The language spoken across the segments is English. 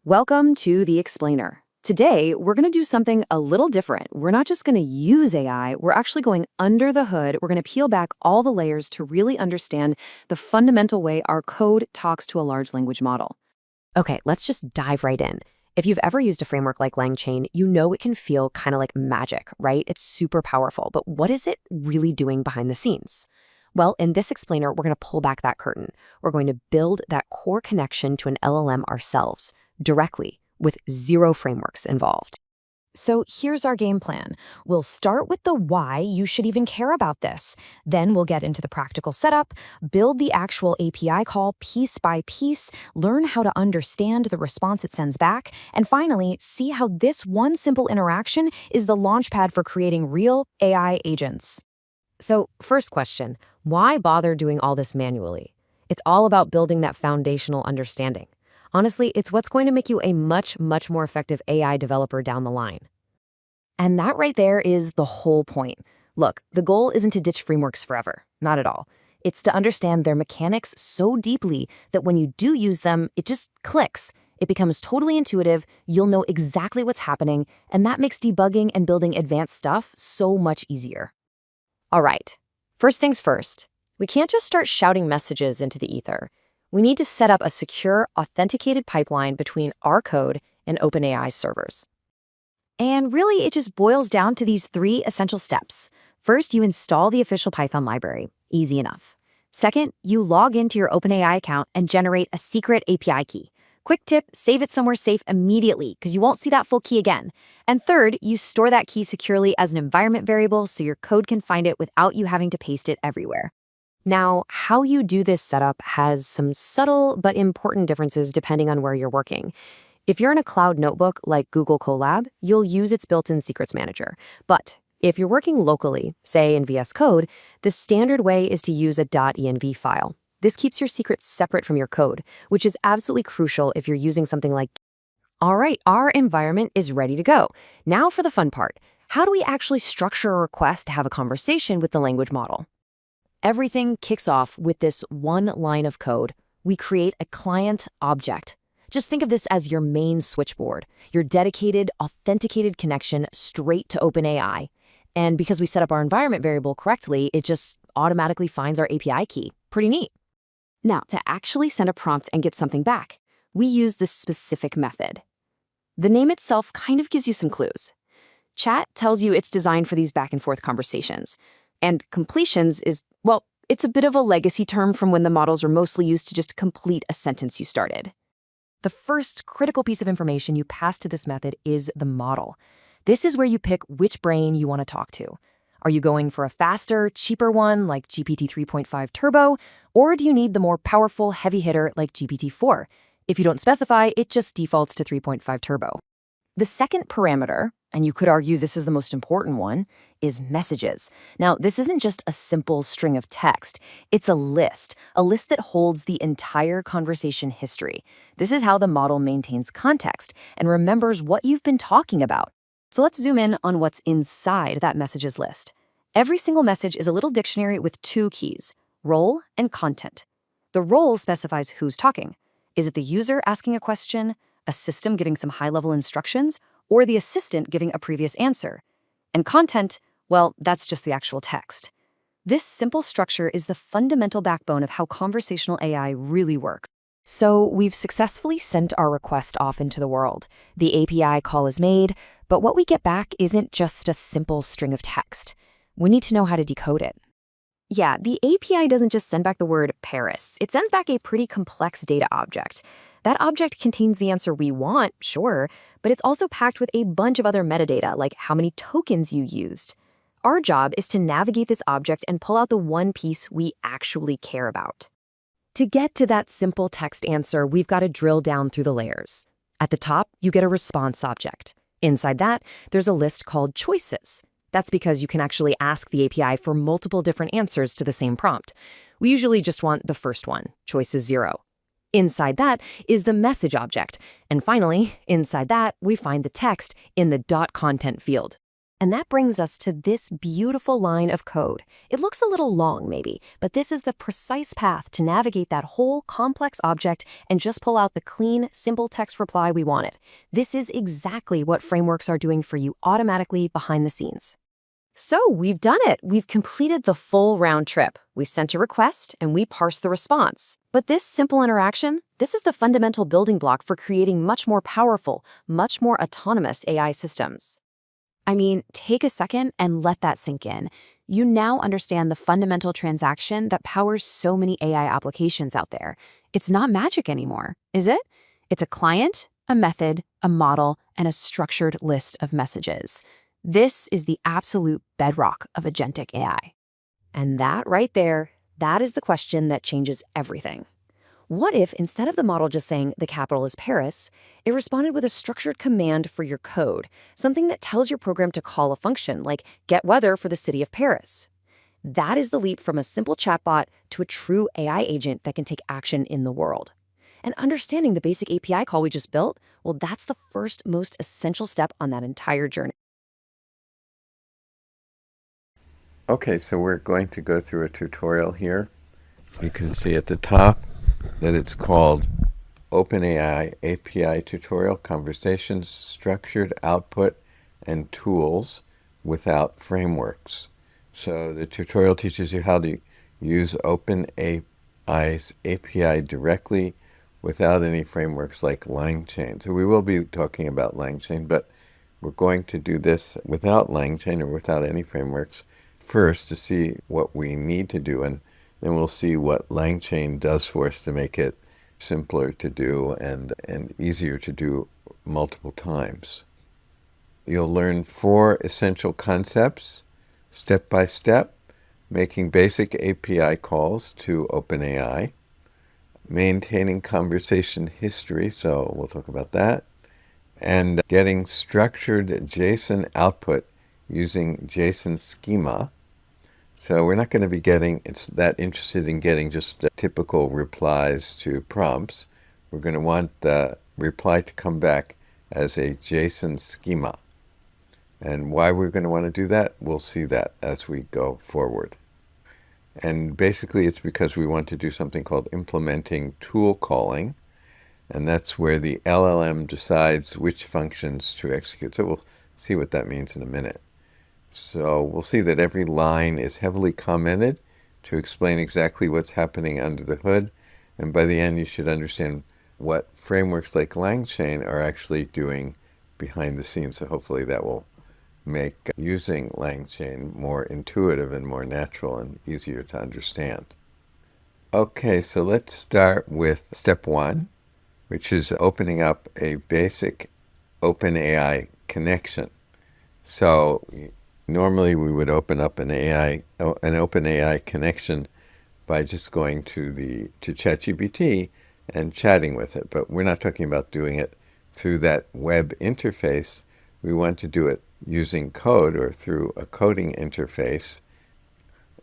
Welcome to The Explainer. Today, we're going to do something a little different. We're not just going to use AI, we're actually going under the hood. We're going to peel back all the layers to really understand the fundamental way our code talks to a large language model. Okay, let's just dive right in. If you've ever used a framework like LangChain, you know it can feel kind of like magic, right? It's super powerful, but what is it really doing behind the scenes? Well, in this explainer, we're going to pull back that curtain. We're going to build that core connection to an LLM ourselves, directly, with zero frameworks involved. So here's our game plan. We'll start with the why you should even care about this. Then we'll get into the practical setup, build the actual API call piece by piece, learn how to understand the response it sends back, and finally, see how this one simple interaction is the launchpad for creating real AI agents. So, first question, why bother doing all this manually? It's all about building that foundational understanding. Honestly, it's what's going to make you a much more effective AI developer down the line. And that right there is the whole point. Look, the goal isn't to ditch frameworks forever, not at all. It's to understand their mechanics so deeply that when you do use them, it just clicks. It becomes totally intuitive, you'll know exactly what's happening, and that makes debugging and building advanced stuff so much easier. All right, first things first, we can't just start shouting messages into the ether. We need to set up a secure, authenticated pipeline between our code and OpenAI servers. And really, it just boils down to these three essential steps. First, you install the official Python library. Easy enough. Second, you log into your OpenAI account and generate a secret API key. Quick tip, save it somewhere safe immediately because you won't see that full key again. And third, you store that key securely as an environment variable so your code can find it without you having to paste it everywhere. Now, how you do this setup has some subtle but important differences depending on where you're working. If you're in a cloud notebook like Google Colab, you'll use its built-in secrets manager. But if you're working locally, say in VS Code, the standard way is to use a .env file. This keeps your secrets separate from your code, which is absolutely crucial if you're using something like... All right, our environment is ready to go. Now for the fun part. How do we actually structure a request to have a conversation with the language model? Everything kicks off with this one line of code. We create a client object. Just think of this as your main switchboard, your dedicated, authenticated connection straight to OpenAI. And because we set up our environment variable correctly, it just automatically finds our API key. Pretty neat. Now, to actually send a prompt and get something back, we use this specific method. The name itself kind of gives you some clues. Chat tells you it's designed for these back and forth conversations. And completions is, well, it's a bit of a legacy term from when the models were mostly used to just complete a sentence you started. The first critical piece of information you pass to this method is the model. This is where you pick which brain you want to talk to. Are you going for a faster, cheaper one like GPT 3.5 Turbo, or do you need the more powerful heavy hitter like GPT-4? If you don't specify, it just defaults to 3.5 Turbo. The second parameter, and you could argue this is the most important one, is messages. Now, this isn't just a simple string of text. It's a list that holds the entire conversation history. This is how the model maintains context and remembers what you've been talking about. So let's zoom in on what's inside that messages list. Every single message is a little dictionary with two keys, role and content. The role specifies who's talking. Is it the user asking a question, a system giving some high-level instructions, or the assistant giving a previous answer? And content, well, that's just the actual text. This simple structure is the fundamental backbone of how conversational AI really works. So we've successfully sent our request off into the world. The API call is made, but what we get back isn't just a simple string of text. We need to know how to decode it. Yeah, the API doesn't just send back the word Paris. It sends back a pretty complex data object. That object contains the answer we want, sure, but it's also packed with a bunch of other metadata, like how many tokens you used. Our job is to navigate this object and pull out the one piece we actually care about. To get to that simple text answer, we've got to drill down through the layers. At the top, you get a response object. Inside that, there's a list called choices. That's because you can actually ask the API for multiple different answers to the same prompt. We usually just want the first one, choices 0. Inside that is the message object. And finally, inside that, we find the text in the .content field. And that brings us to this beautiful line of code. It looks a little long, maybe, but this is the precise path to navigate that whole complex object and just pull out the clean, simple text reply we wanted. This is exactly what frameworks are doing for you automatically behind the scenes. So we've done it. We've completed the full round trip. We sent a request and we parsed the response. But this simple interaction, this is the fundamental building block for creating much more powerful, much more autonomous AI systems. I mean, take a second and let that sink in. You now understand the fundamental transaction that powers so many AI applications out there. It's not magic anymore, is it? It's a client, a method, a model, and a structured list of messages. This is the absolute bedrock of agentic AI. And that right there, that is the question that changes everything. What if instead of the model just saying the capital is Paris, it responded with a structured command for your code, something that tells your program to call a function like get weather for the city of Paris? That is the leap from a simple chatbot to a true AI agent that can take action in the world. And understanding the basic API call we just built, well, that's the first most essential step on that entire journey. Okay, so we're going to go through a tutorial here. You can see at the top that it's called OpenAI API Tutorial Conversations, Structured Output, and Tools Without Frameworks. So the tutorial teaches you how to use OpenAI's API directly without any frameworks like LangChain. So we will be talking about LangChain, but we're going to do this without LangChain or without any frameworks first to see what we need to do, and then we'll see what LangChain does for us to make it simpler to do and easier to do multiple times. You'll learn 4 essential concepts, step by step, making basic API calls to OpenAI, maintaining conversation history, so we'll talk about that, and getting structured JSON output using JSON schema. So we're not going to be that interested in getting just typical replies to prompts. We're going to want the reply to come back as a JSON schema. And why we're going to want to do that, we'll see that as we go forward. And basically it's because we want to do something called implementing tool calling. And that's where the LLM decides which functions to execute. So we'll see what that means in a minute. So we'll see that every line is heavily commented to explain exactly what's happening under the hood. And by the end, you should understand what frameworks like LangChain are actually doing behind the scenes. So hopefully that will make using LangChain more intuitive and more natural and easier to understand. Okay, so let's start with step 1, which is opening up a basic OpenAI connection. So normally we would open up an OpenAI connection by just going to ChatGPT and chatting with it. But we're not talking about doing it through that web interface. We want to do it using code or through a coding interface.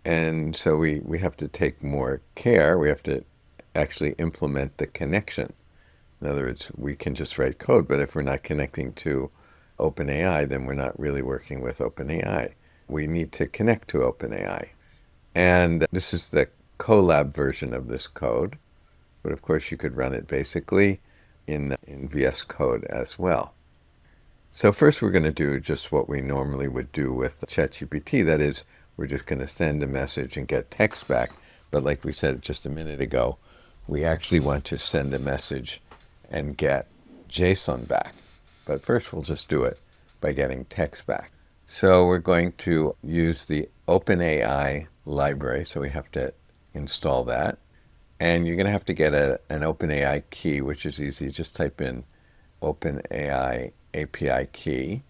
And so we have to take more care. We have to actually implement the connection. In other words, we can just write code, but if we're not connecting to OpenAI, then we're not really working with OpenAI. We need to connect to OpenAI. And this is the Colab version of this code. But of course, you could run it basically in VS Code as well. So first, we're going to do just what we normally would do with ChatGPT. That is, we're just going to send a message and get text back. But like we said just a minute ago, we actually want to send a message and get JSON back. But first, we'll just do it by getting text back. So we're going to use the OpenAI library. So we have to install that. And you're going to have to get an OpenAI key, which is easy. Just type in OpenAI API key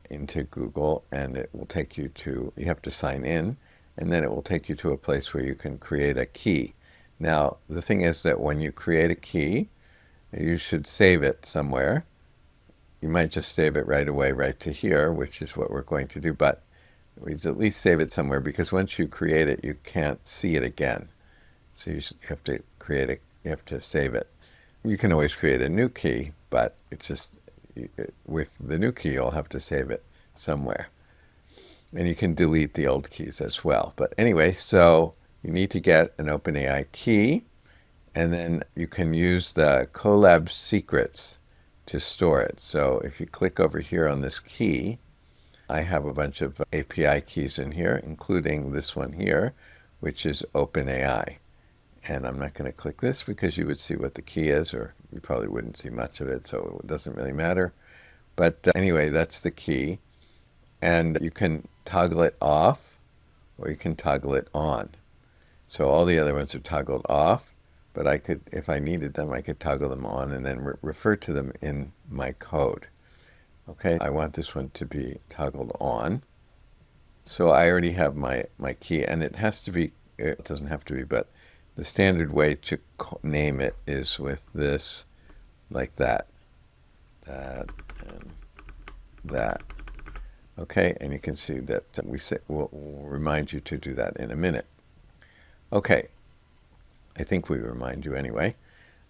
into Google, and it will take you to, you have to sign in, and then it will take you to a place where you can create a key. Now, the thing is that when you create a key, you should save it somewhere. You might just save it right away, right to here, which is what we're going to do, but we at least save it somewhere, because once you create it, you can't see it again. So you have to create it, you have to save it. You can always create a new key, but it's just, with the new key, you'll have to save it somewhere. And you can delete the old keys as well. But anyway, so you need to get an OpenAI key, and then you can use the Colab secrets to store it. So if you click over here on this key, I have a bunch of API keys in here, including this one here, which is OpenAI. And I'm not going to click this because you would see what the key is, or you probably wouldn't see much of it, so it doesn't really matter. But anyway, that's the key. And you can toggle it off, or you can toggle it on. So all the other ones are toggled off, but I could, if I needed them, I could toggle them on and then refer to them in my code. Okay, I want this one to be toggled on. So I already have my key, and it has to be, it doesn't have to be, but the standard way to name it is with this, like that, that, and that. Okay, and you can see that we'll remind you to do that in a minute. Okay, I think we remind you anyway.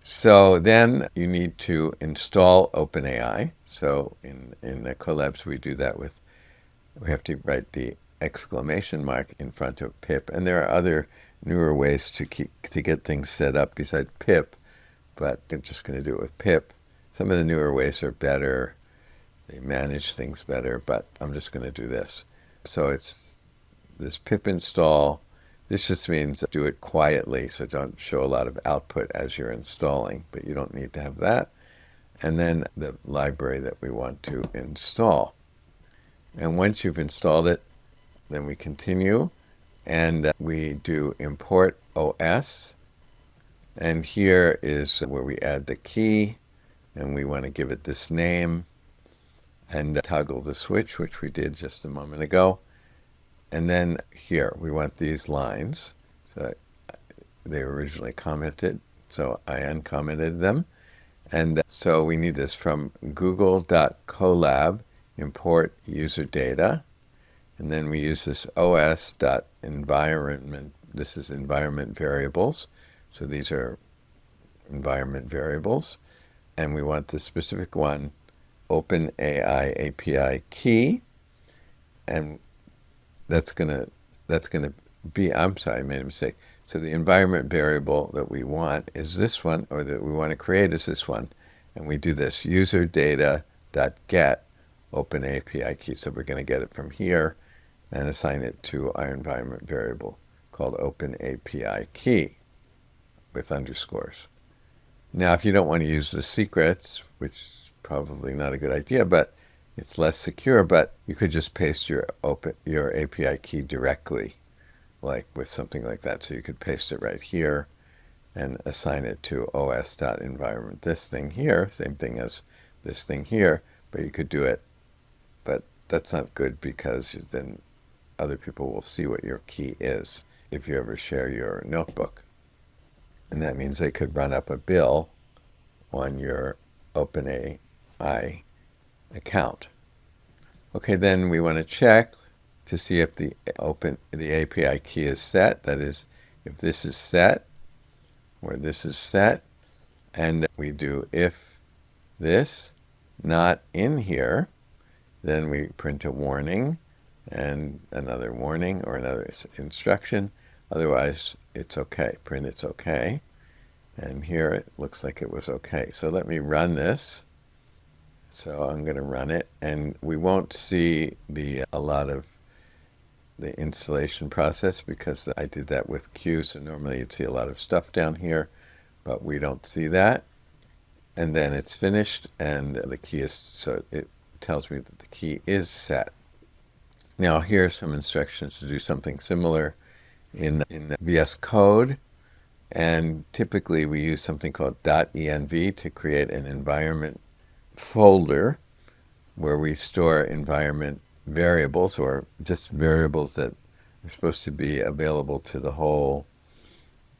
So then you need to install OpenAI. So in the Colabs, we do that with, we have to write the exclamation mark in front of pip. And there are other newer ways to get things set up besides pip, but I'm just going to do it with pip. Some of the newer ways are better. They manage things better, but I'm just going to do this. So it's this pip install. This just means do it quietly, so don't show a lot of output as you're installing, but you don't need to have that. And then the library that we want to install. And once you've installed it, then we continue, and we do import OS. And here is where we add the key, and we want to give it this name, and toggle the switch, which we did just a moment ago. And then here, we want these lines. So they were originally commented, so I uncommented them. And so we need this from google.colab, import user data. And then we use this os.environment. This is environment variables. So these are environment variables. And we want the specific one, OpenAI API key. And that's gonna be, I'm sorry, I made a mistake. So the environment variable that we want is this one, or that we want to create is this one. And we do this user data.get OpenAPI key. So we're going to get it from here and assign it to our environment variable called OpenAPI key with underscores. Now, if you don't want to use the secrets, which is probably not a good idea, but it's less secure, but you could just paste your API key directly, like with something like that. So you could paste it right here and assign it to os.environment. This thing here, same thing as this thing here, but you could do it, but that's not good because then other people will see what your key is if you ever share your notebook. And that means they could run up a bill on your OpenAI account. Okay, then we want to check to see if the API key is set. That is, if this is set or this is set, and we do if this not in here, then we print a warning and another warning or another instruction. Otherwise, it's okay. Print it's okay. And here it looks like it was okay. So let me run this. So I'm going to run it, and we won't see a lot of the installation process because I did that with Q. So normally you'd see a lot of stuff down here, but we don't see that. And then it's finished, and the key is, so it tells me that the key is set. Now here are some instructions to do something similar in VS Code. And typically we use something called .env to create an environment folder where we store environment variables, or just variables that are supposed to be available to the whole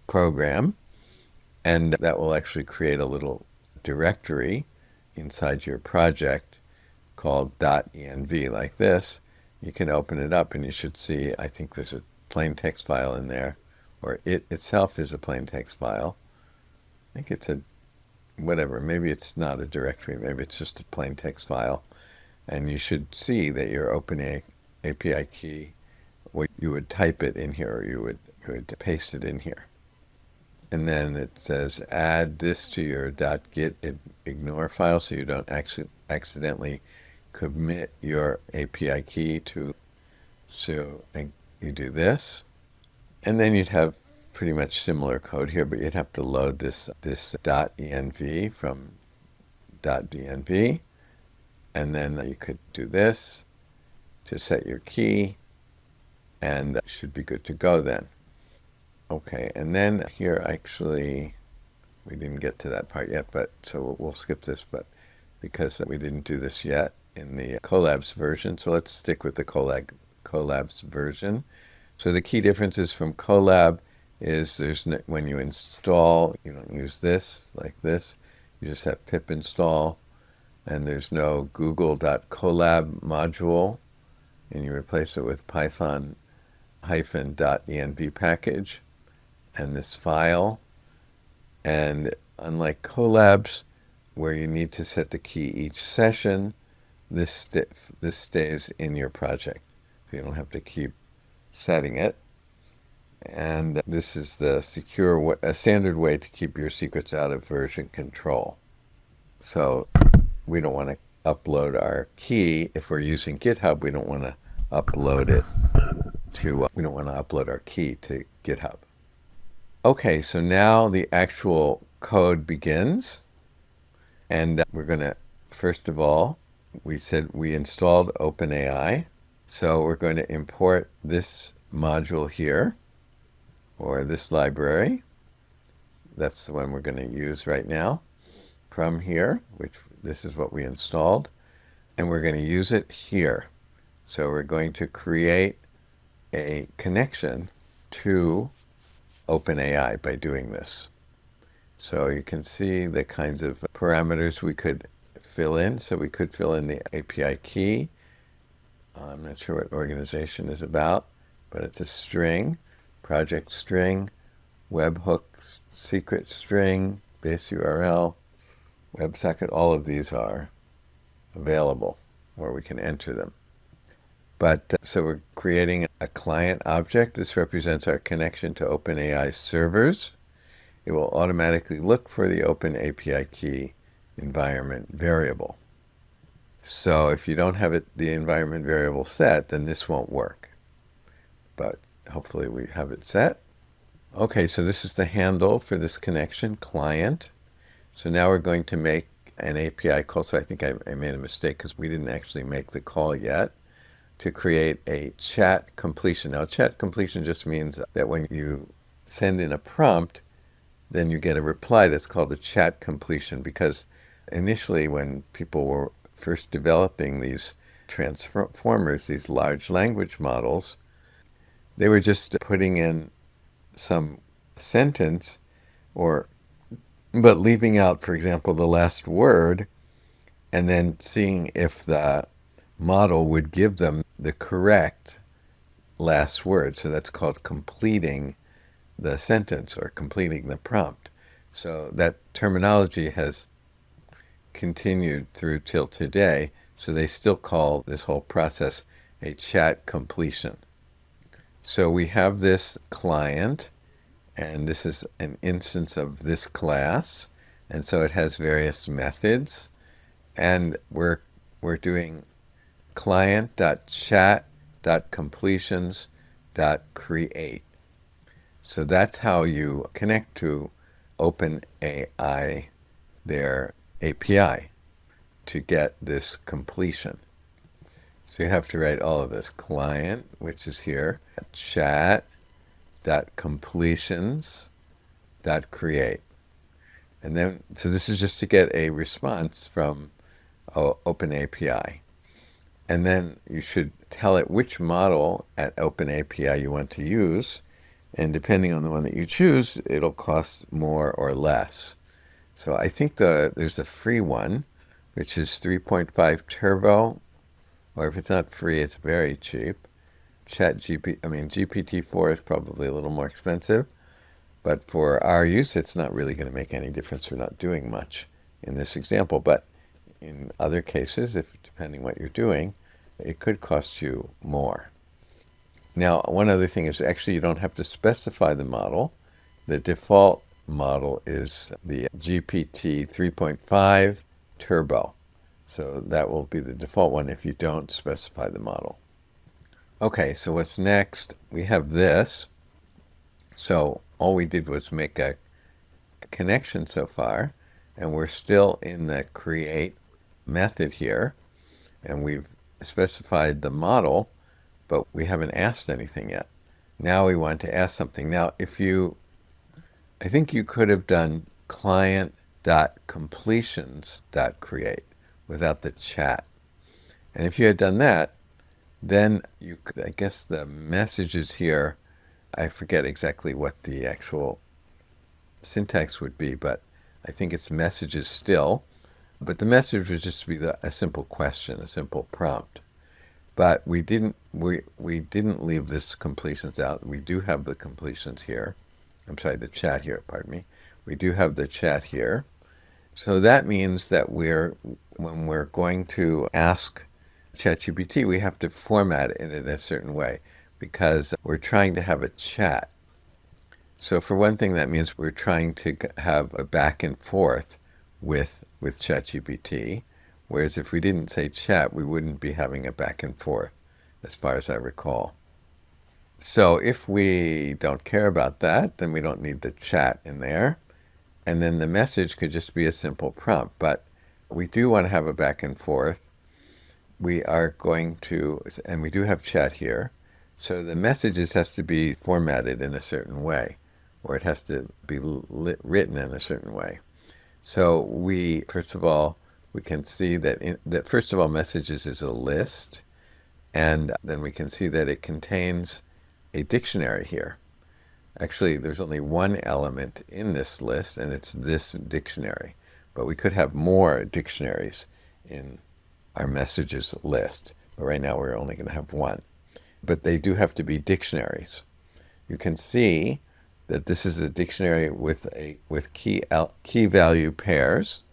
program. And that will actually create a little directory inside your project called .env, like this. You can open it up and you should see, I think there's a plain text file in there, or it itself is a plain text file. I think it's a whatever, maybe it's not a directory, maybe it's just a plain text file. And you should see that your OpenAI API key, you would type it in here, or you would paste it in here. And then it says add this to your .git ignore file so you don't accidentally commit your API key to. So you do this, and then you'd have pretty much similar code here, but you'd have to load this .env from .dnv, and then you could do this to set your key, and that should be good to go then. Okay, and then here actually we didn't get to that part yet, but so we'll skip this, but because we didn't do this yet in the Colabs version, so let's stick with the Colabs version. So the key differences from Colab is when you install, you don't use this like this. You just have pip install, and there's no google.colab module, and you replace it with python -.env package and this file. And unlike Colabs, where you need to set the key each session, this stays in your project, so you don't have to keep setting it. And this is the a standard way to keep your secrets out of version control. So we don't want to upload our key. If we're using GitHub, we don't want to upload it to, we don't want to upload our key to GitHub. Okay, so now the actual code begins. And we're going to, first of all, we said we installed OpenAI. So we're going to import this module here, or this library. That's the one we're going to use right now from here, which this is what we installed. And we're going to use it here. So we're going to create a connection to OpenAI by doing this. So you can see the kinds of parameters we could fill in. So we could fill in the API key. I'm not sure what organization is about, but it's a string, project string, webhook secret string, base URL, WebSocket. All of these are available, or we can enter them. But so we're creating a client object. This represents our connection to OpenAI servers. It will automatically look for the Open API key environment variable. So if you don't have the environment variable set, then this won't work. But hopefully we have it set. Okay, so this is the handle for this connection, client. So now we're going to make an API call. So I think I made a mistake because we didn't actually make the call yet, to create a chat completion. Now, chat completion just means that when you send in a prompt, then you get a reply that's called a chat completion, because initially when people were first developing these transformers, these large language models, they were just putting in some sentence, but leaving out, for example, the last word, and then seeing if the model would give them the correct last word. So that's called completing the sentence or completing the prompt. So that terminology has continued through till today. So they still call this whole process a chat completion. So we have this client, and this is an instance of this class. And so it has various methods. And we're doing client.chat.completions.create. So that's how you connect to OpenAI, their API, to get this completion. So you have to write all of this. Client, which is here, chat.completions.create. And then, so this is just to get a response from OpenAPI. And then you should tell it which model at OpenAPI you want to use. And depending on the one that you choose, it'll cost more or less. So I think there's a free one, which is 3.5 Turbo, or if it's not free, it's very cheap. GPT-4 is probably a little more expensive, but for our use, it's not really going to make any difference. We're not doing much in this example, but in other cases, depending what you're doing, it could cost you more. Now, one other thing is actually you don't have to specify the model. The default model is the GPT 3.5 Turbo. So that will be the default one if you don't specify the model. Okay, so what's next? We have this. So all we did was make a connection so far, and we're still in the create method here, and we've specified the model, but we haven't asked anything yet. Now we want to ask something. Now, I think you could have done client.completions.create without the chat. And if you had done that, then you could, I guess the messages here, I forget exactly what the actual syntax would be, but I think it's messages still. But the message would just be a simple question, a simple prompt. But we didn't leave this completions out. We do have the completions here. I'm sorry, the chat here, pardon me. We do have the chat here. So that means that when we're going to ask ChatGPT, we have to format it in a certain way because we're trying to have a chat. So for one thing, that means we're trying to have a back and forth with ChatGPT, whereas if we didn't say chat, we wouldn't be having a back and forth, as far as I recall. So if we don't care about that, then we don't need the chat in there. And then the message could just be a simple prompt. But we do want to have a back and forth. We are going to, and we do have chat here. So the messages has to be formatted in a certain way, or it has to be written in a certain way. So first of all, we can see that first of all, messages is a list. And then we can see that it contains a dictionary here. Actually, there's only one element in this list, and it's this dictionary. But we could have more dictionaries in our messages list. But right now, we're only going to have one. But they do have to be dictionaries. You can see that this is a dictionary with key value pairs,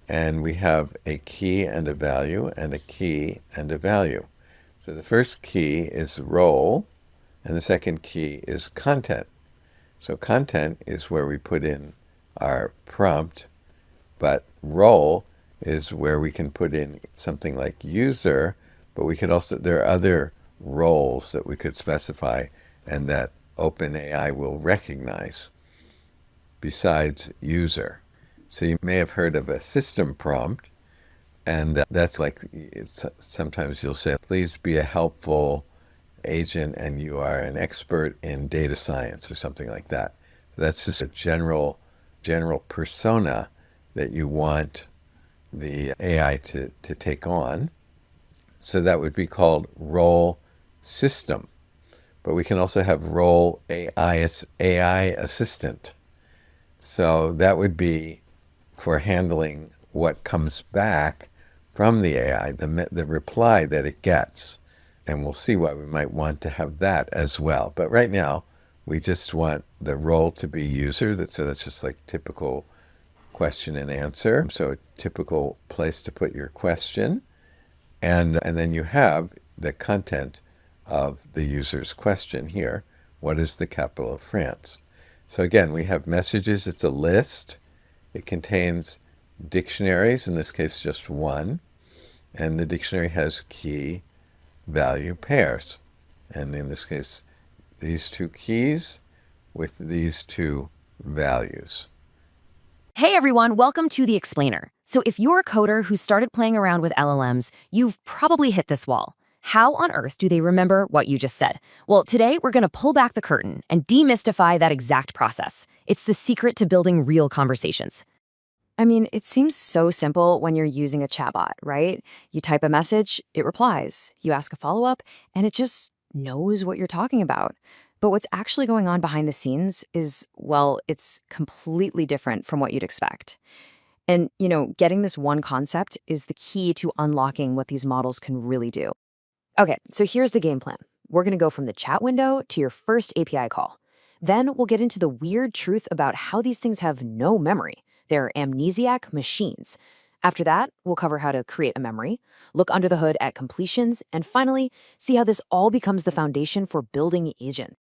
and we have a key and a value, and a key and a value. So the first key is role, and the second key is content. So content is where we put in our prompt, but role is where we can put in something like user, but we could also, there are other roles that we could specify and that OpenAI will recognize besides user. So you may have heard of a system prompt, and that's like, sometimes you'll say, please be a helpful agent and you are an expert in data science or something like that. So that's just a general persona that you want the AI to take on. So that would be called role system. But we can also have role AI assistant. So that would be for handling what comes back from the AI, the reply that it gets. And we'll see why we might want to have that as well. But right now, we just want the role to be user. So that's just like typical question and answer. So a typical place to put your question. And then you have the content of the user's question here. What is the capital of France? So again, we have messages. It's a list. It contains dictionaries, in this case just one. And the dictionary has key value pairs. And in this case, these two keys with these two values. Hey everyone, welcome to The Explainer. So if you're a coder who started playing around with LLMs, you've probably hit this wall. How on earth do they remember what you just said? Well, today we're going to pull back the curtain and demystify that exact process. It's the secret to building real conversations. I mean, it seems so simple when you're using a chatbot, right? You type a message, it replies. You ask a follow-up, and it just knows what you're talking about. But what's actually going on behind the scenes is, well, it's completely different from what you'd expect. And, getting this one concept is the key to unlocking what these models can really do. Okay, so here's the game plan. We're going to go from the chat window to your first API call. Then we'll get into the weird truth about how these things have no memory. They're amnesiac machines. After that, we'll cover how to create a memory, look under the hood at completions, and finally, see how this all becomes the foundation for building agent.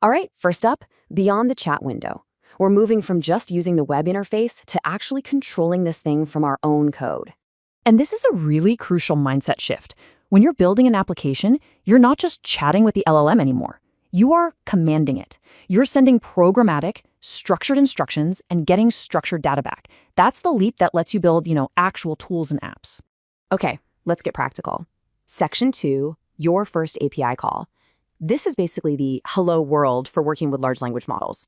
All right, first up, beyond the chat window. We're moving from just using the web interface to actually controlling this thing from our own code. And this is a really crucial mindset shift. When you're building an application, you're not just chatting with the LLM anymore. You are commanding it. You're sending programmatic, structured instructions and getting structured data back. That's the leap that lets you build, actual tools and apps. Okay, let's get practical. Section 2, your first API call. This is basically the hello world for working with large language models.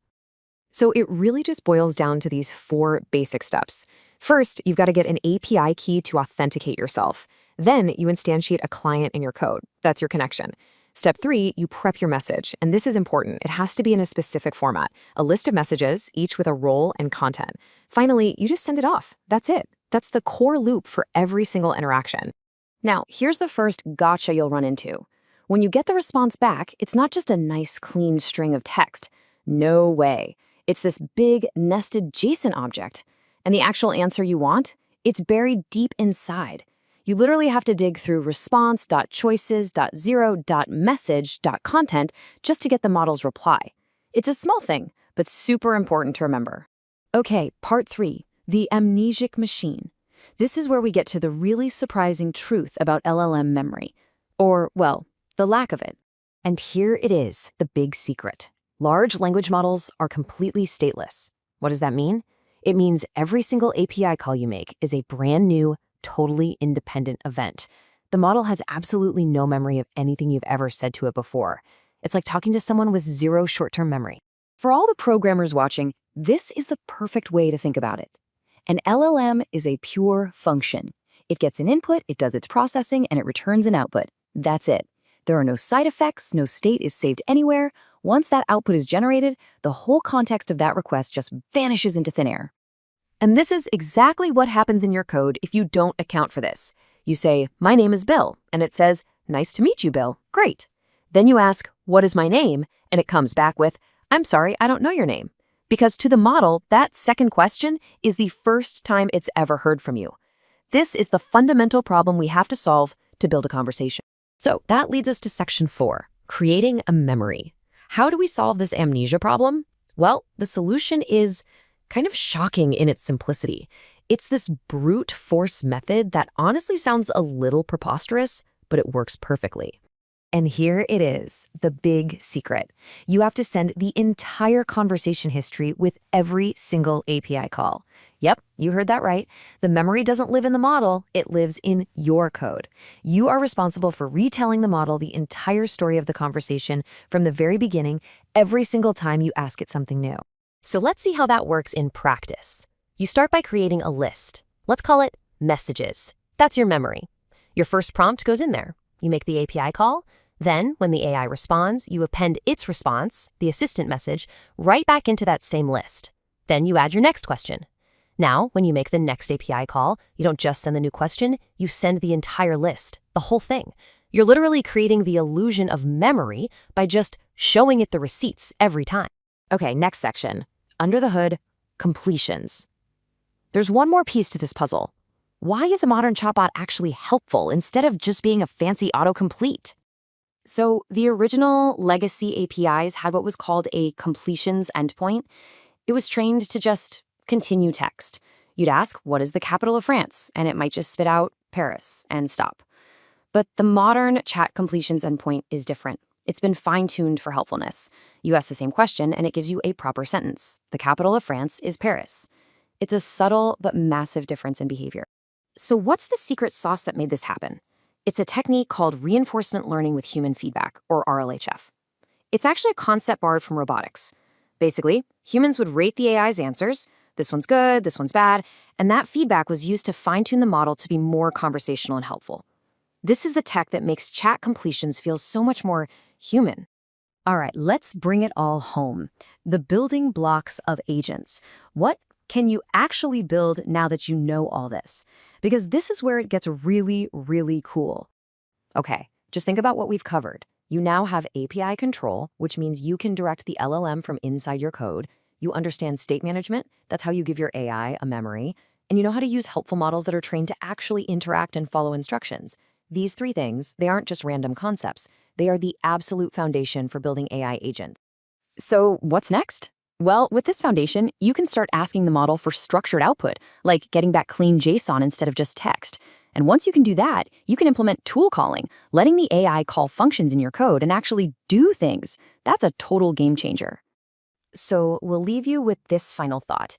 So it really just boils down to these 4 basic steps. First, you've got to get an API key to authenticate yourself. Then you instantiate a client in your code. That's your connection. Step 3, you prep your message, and this is important. It has to be in a specific format, a list of messages, each with a role and content. Finally, you just send it off. That's it. That's the core loop for every single interaction. Now, here's the first gotcha you'll run into. When you get the response back, it's not just a nice, clean string of text. No way. It's this big, nested JSON object. And the actual answer you want? It's buried deep inside. You literally have to dig through response.choices.0.message.content just to get the model's reply. It's a small thing, but super important to remember. Okay, part 3, the amnesic machine. This is where we get to the really surprising truth about LLM memory. Or, well, the lack of it. And here it is, the big secret. Large language models are completely stateless. What does that mean? It means every single API call you make is a brand new, totally independent event. The model has absolutely no memory of anything you've ever said to it before. It's like talking to someone with 0 short-term memory. For all the programmers watching, this is the perfect way to think about it. An LLM is a pure function. It gets an input, it does its processing, and it returns an output. That's it. There are no side effects, no state is saved anywhere. Once that output is generated, the whole context of that request just vanishes into thin air. And this is exactly what happens in your code if you don't account for this. You say, my name is Bill, and it says, nice to meet you, Bill. Great. Then you ask, what is my name? And it comes back with, I'm sorry, I don't know your name. Because to the model, that second question is the first time it's ever heard from you. This is the fundamental problem we have to solve to build a conversation. So that leads us to section 4, creating a memory. How do we solve this amnesia problem? Well, the solution is kind of shocking in its simplicity. It's this brute force method that honestly sounds a little preposterous, but it works perfectly. And here it is, the big secret. You have to send the entire conversation history with every single API call. Yep, you heard that right. The memory doesn't live in the model, it lives in your code. You are responsible for retelling the model the entire story of the conversation from the very beginning, every single time you ask it something new. So let's see how that works in practice. You start by creating a list. Let's call it messages. That's your memory. Your first prompt goes in there. You make the API call. Then, when the AI responds, you append its response, the assistant message, right back into that same list. Then you add your next question. Now, when you make the next API call, you don't just send the new question, you send the entire list, the whole thing. You're literally creating the illusion of memory by just showing it the receipts every time. Okay, next section. Under the hood, completions. There's one more piece to this puzzle. Why is a modern chatbot actually helpful instead of just being a fancy autocomplete? So the original legacy APIs had what was called a completions endpoint. It was trained to just continue text. You'd ask, what is the capital of France? And it might just spit out Paris and stop. But the modern chat completions endpoint is different. It's been fine-tuned for helpfulness. You ask the same question and it gives you a proper sentence. The capital of France is Paris. It's a subtle but massive difference in behavior. So what's the secret sauce that made this happen? It's a technique called reinforcement learning with human feedback, or RLHF. It's actually a concept borrowed from robotics. Basically, humans would rate the AI's answers, this one's good, this one's bad, and that feedback was used to fine-tune the model to be more conversational and helpful. This is the tech that makes chat completions feel so much more human. All right, let's bring it all home. The building blocks of agents. What can you actually build now that you know all this? Because this is where it gets really, really cool. Okay, just think about what we've covered. You now have API control, which means you can direct the LLM from inside your code. You understand state management. That's how you give your AI a memory. and you know how to use helpful models that are trained to actually interact and follow instructions. These three things, they aren't just random concepts. They are the absolute foundation for building AI agents. So what's next? Well, with this foundation, you can start asking the model for structured output, like getting back clean JSON instead of just text. And once you can do that, you can implement tool calling, letting the AI call functions in your code and actually do things. That's a total game changer. So we'll leave you with this final thought.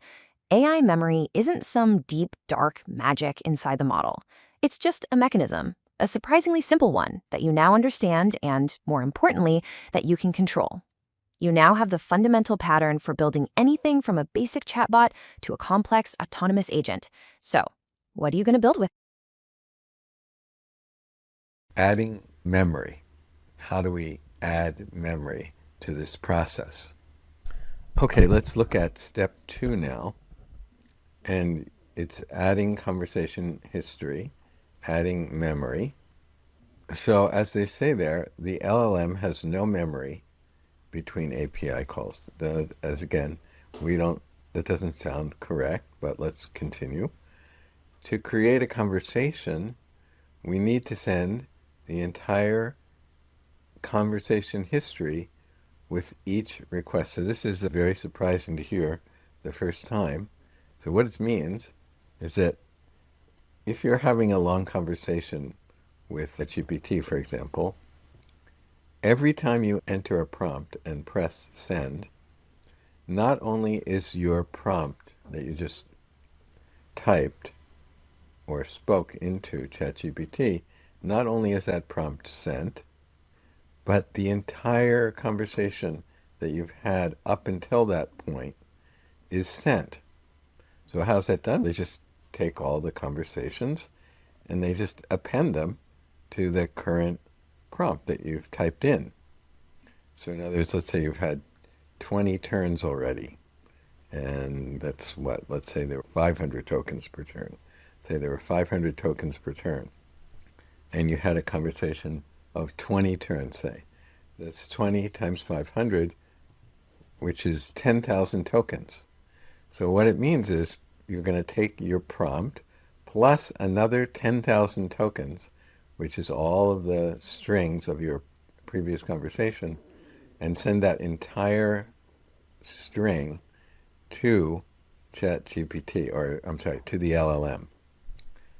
AI memory isn't some deep, dark magic inside the model. It's just a mechanism, a surprisingly simple one that you now understand and, more importantly, that you can control. You now have the fundamental pattern for building anything from a basic chatbot to a complex autonomous agent. So, what are you going to build with? Adding memory. How do we add memory to this process? Okay, let's look at step 2 now. And it's adding conversation history, adding memory. So as they say there, the LLM has no memory between API calls. As again, that doesn't sound correct, but let's continue. To create a conversation, we need to send the entire conversation history with each request. So this is very surprising to hear the first time. So what it means is that if you're having a long conversation with a GPT, for example, every time you enter a prompt and press send, not only is your prompt that you just typed or spoke into ChatGPT, not only is that prompt sent, but the entire conversation that you've had up until that point is sent. So how's that done? They just take all the conversations and they just append them to the current prompt that you've typed in. So in other words, let's say you've had 20 turns already, and that's what, let's say there were 500 tokens per turn. Say there were 500 tokens per turn, and you had a conversation of 20 turns, say. That's 20 times 500, which is 10,000 tokens. So what it means is you're going to take your prompt plus another 10,000 tokens, which is all of the strings of your previous conversation, and send that entire string to ChatGPT, or I'm sorry, to the LLM.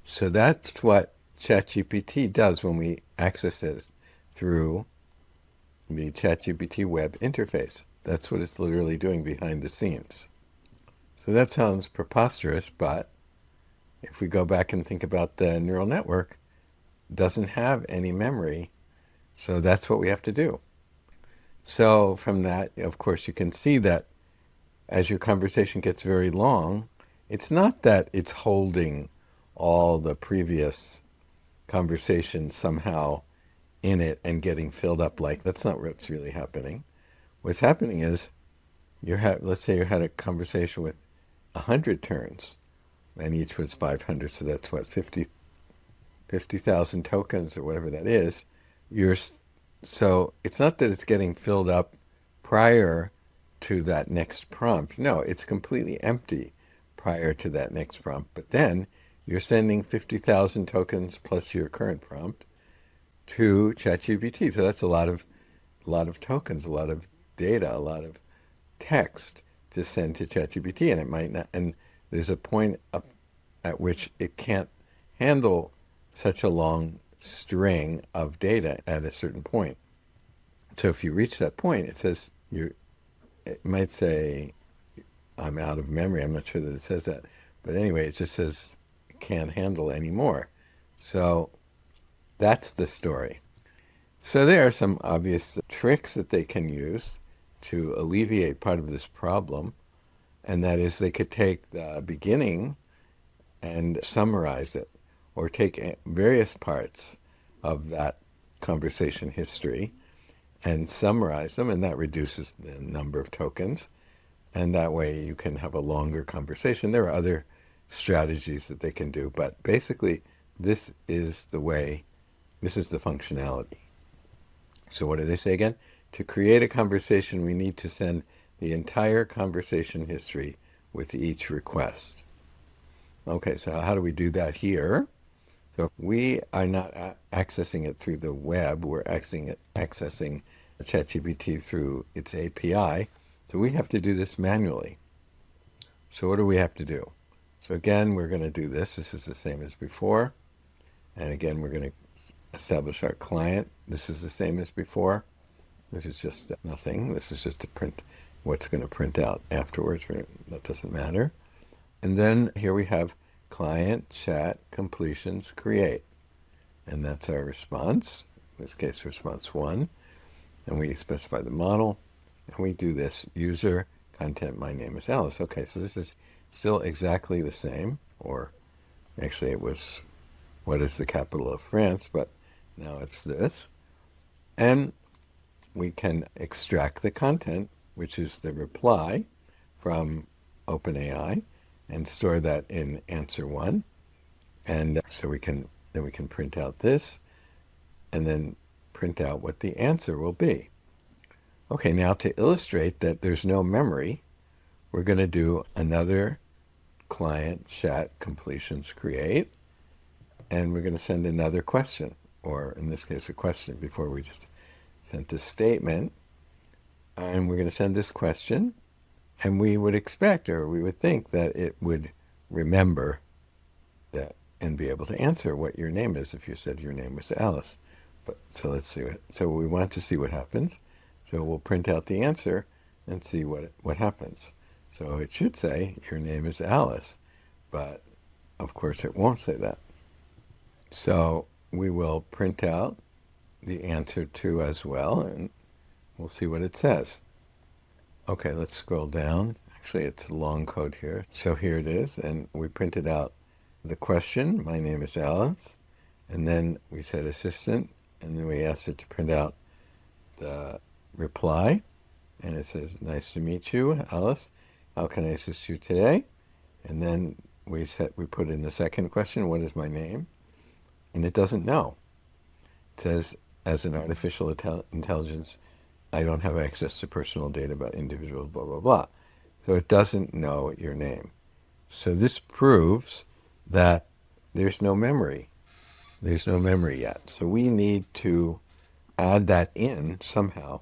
So that's what ChatGPT does when we access it through the ChatGPT web interface. That's what it's literally doing behind the scenes. So that sounds preposterous, but if we go back and think about the neural network, it doesn't have any memory, so that's what we have to do. So from that, of course, you can see that as your conversation gets very long, it's not that it's holding all the previous conversation somehow in it and getting filled up. Like, that's not what's really happening. What's happening is let's say you had a conversation with 100 turns, and each was 500, so that's what, 50,000 tokens or whatever that is. So it's not that it's getting filled up prior to that next prompt. No, it's completely empty prior to that next prompt. But then you're sending 50,000 tokens plus your current prompt to ChatGPT. So that's a lot of tokens, a lot of data, a lot of text to send to ChatGPT, and it might not. And there's a point at which it can't handle such a long string of data at a certain point. So if you reach that point, it might say, I'm out of memory. I'm not sure that it says that. But anyway, it just says it can't handle anymore. So that's the story. So there are some obvious tricks that they can use to alleviate part of this problem. And that is, they could take the beginning and summarize it, or take various parts of that conversation history and summarize them, and that reduces the number of tokens. And that way you can have a longer conversation. There are other strategies that they can do, but basically this is the functionality. So what do they say again? To create a conversation, we need to send the entire conversation history with each request. Okay, so how do we do that here? So we are not accessing it through the web. We're accessing ChatGPT through its API. So we have to do this manually. So what do we have to do? So again, we're going to do this. This is the same as before. And again, we're going to establish our client. This is the same as before. This is just nothing. This is just to print what's going to print out afterwards. That doesn't matter. And then here we have client, chat, completions, create. And that's our response. In this case, response 1. And we specify the model. And we do this user content, my name is Alice. Okay, so this is still exactly the same. Or actually it was, what is the capital of France? But now it's this. And we can extract the content, which is the reply from OpenAI, and store that in answer 1. And so we can print out this and then print out what the answer will be. Okay, now to illustrate that there's no memory, we're going to do another client chat completions create, and we're going to send another question, or in this case a question. Before we just sent this statement, and we're going to send this question, and we would expect, or we would think, that it would remember that and be able to answer what your name is if you said your name was Alice. But so let's see it. So we want to see what happens. So we'll print out the answer and see what happens. So it should say your name is Alice, but of course it won't say that. So we will print out the answer 2 as well, and we'll see what it says. Okay, let's scroll down. Actually, it's a long code here. So here it is, and we printed out the question, my name is Alice, and then we said assistant, and then we asked it to print out the reply, and it says, nice to meet you, Alice. How can I assist you today? And then we put in the second question, what is my name? And it doesn't know. It says, as an artificial intelligence, I don't have access to personal data about individuals, blah, blah, blah. So it doesn't know your name. So this proves that there's no memory. There's no memory yet. So we need to add that in somehow.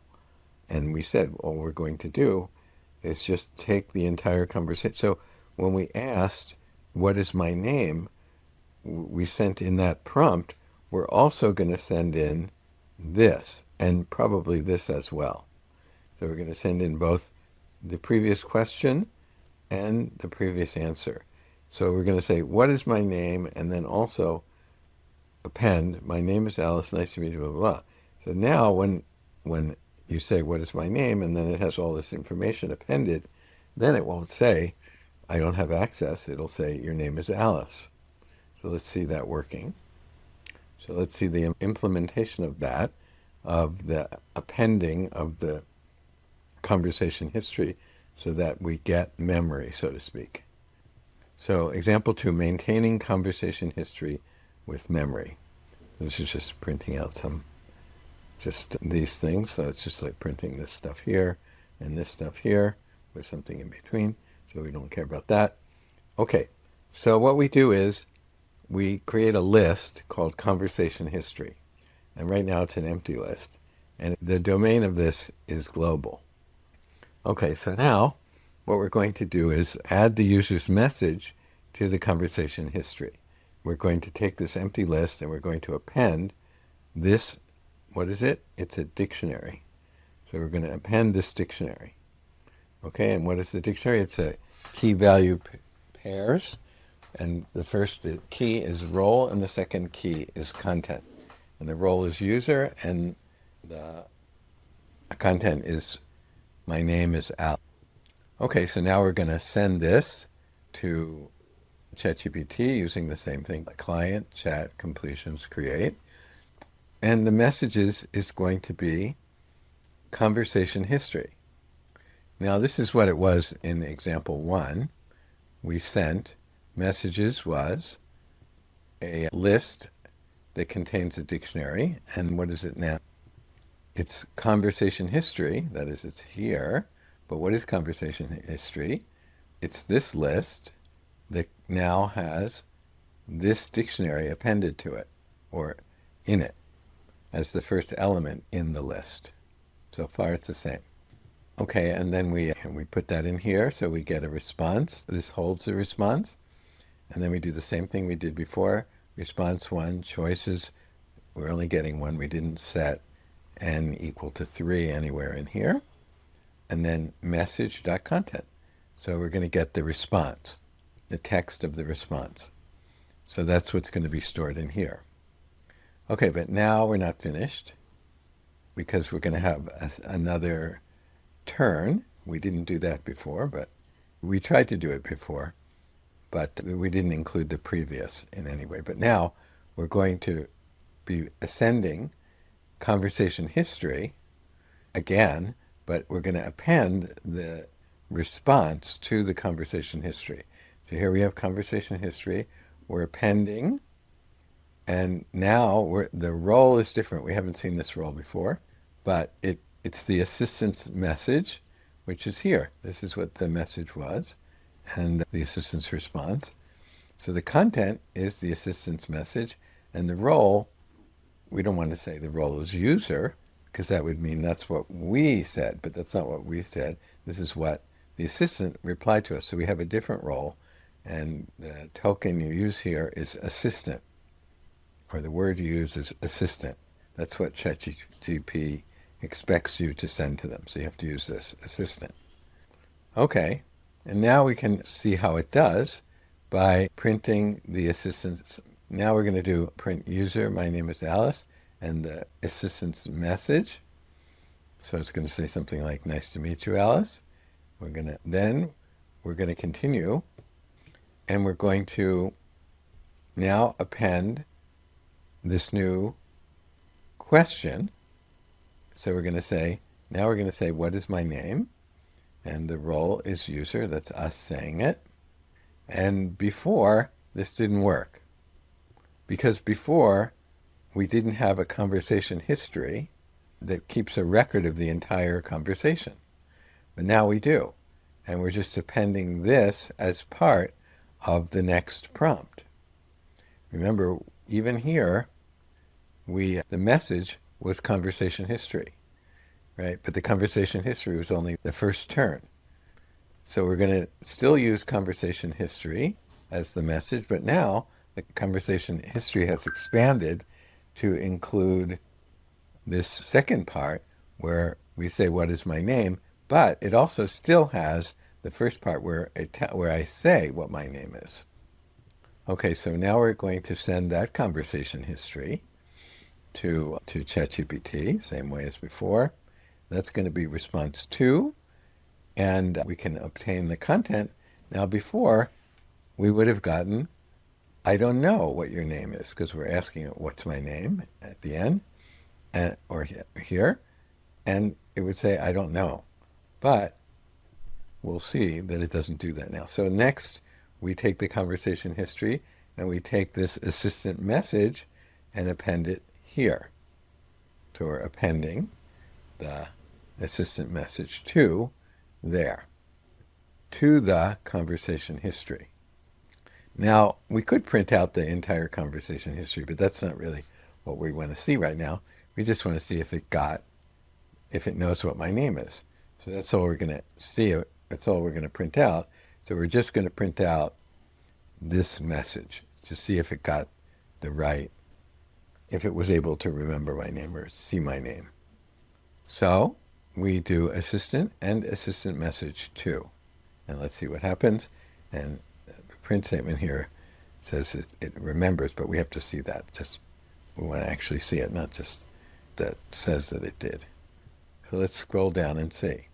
And we said, all we're going to do is just take the entire conversation. So when we asked, what is my name, we sent in that prompt, we're also going to send in this, and probably this as well. So we're going to send in both the previous question and the previous answer. So we're going to say, what is my name? And then also append, my name is Alice, nice to meet you, blah, blah, blah. So now when you say, what is my name? And then it has all this information appended, then it won't say, I don't have access. It'll say, your name is Alice. So let's see that working. So let's see the implementation of that, of the appending of the conversation history so that we get memory, so to speak. So example 2, maintaining conversation history with memory. This is just printing out just these things. So it's just like printing this stuff here and this stuff here with something in between. So we don't care about that. Okay, so what we do is we create a list called conversation history. And right now it's an empty list. And the domain of this is global. Okay, so now what we're going to do is add the user's message to the conversation history. We're going to take this empty list and we're going to append this. What is it? It's a dictionary. So we're going to append this dictionary. Okay, and what is the dictionary? It's a key value pairs. And the first key is role and the second key is content. And the role is user and the content is my name is Al. Okay, so now we're going to send this to ChatGPT using the same thing, client, chat, completions, create. And the messages is going to be conversation history. Now this is what it was in example 1. We sent messages was a list that contains a dictionary. And what is it now? It's conversation history. That is, it's here. But what is conversation history? It's this list that now has this dictionary appended to it, or in it, as the first element in the list. So far it's the same. Okay, and then we put that in here, so we get a response. This holds the response. And then we do the same thing we did before. Response 1, choices. We're only getting one. We didn't set n equal to 3 anywhere in here. And then message.content. So we're going to get the response, the text of the response. So that's what's going to be stored in here. Okay, but now we're not finished, because we're going to have another turn. We didn't do that before, but we tried to do it before, but we didn't include the previous in any way. But now we're going to be ascending conversation history again, but we're going to append the response to the conversation history. So here we have conversation history. We're appending, and now the role is different. We haven't seen this role before, but it's the assistant's message, which is here. This is what the message was, and the assistant's response. So the content is the assistant's message, and the role, we don't want to say the role is user, because that would mean that's what we said, but that's not what we said. This is what the assistant replied to us. So we have a different role, and the token you use here is assistant, or the word you use is assistant. That's what ChatGPT expects you to send to them. So you have to use this assistant. Okay, and now we can see how it does by printing the assistant's. Now we're going to do print user, my name is Alice, and the assistant's message. So it's going to say something like, nice to meet you, Alice. We're going to continue, and we're going to now append this new question. So we're going to say, what is my name? And the role is user. That's us saying it. And before, this didn't work, because before we didn't have a conversation history that keeps a record of the entire conversation. But now we do. And we're just appending this as part of the next prompt. Remember, even here, the message was conversation history, right? But the conversation history was only the first turn. So we're going to still use conversation history as the message, but now the conversation history has expanded to include this second part where we say, what is my name? But it also still has the first part where I say what my name is. Okay, so now we're going to send that conversation history to ChatGPT, same way as before. That's going to be response 2, and we can obtain the content. Now before, we would have gotten, I don't know what your name is, because we're asking it, what's my name at the end, or here, and it would say, I don't know. But we'll see that it doesn't do that now. So next, we take the conversation history, and we take this assistant message and append it here. So we're appending the assistant message to there, to the conversation history. Now, we could print out the entire conversation history, but that's not really what we want to see right now. We just want to see if it knows what my name is. So that's all we're going to see. That's all we're going to print out. So we're just going to print out this message to see if it got the right, if it was able to remember my name or see my name. So we do assistant and assistant message 2. And let's see what happens. And the print statement here says it remembers, but we have to see that. We want to actually see it, not just that says that it did. So let's scroll down and see.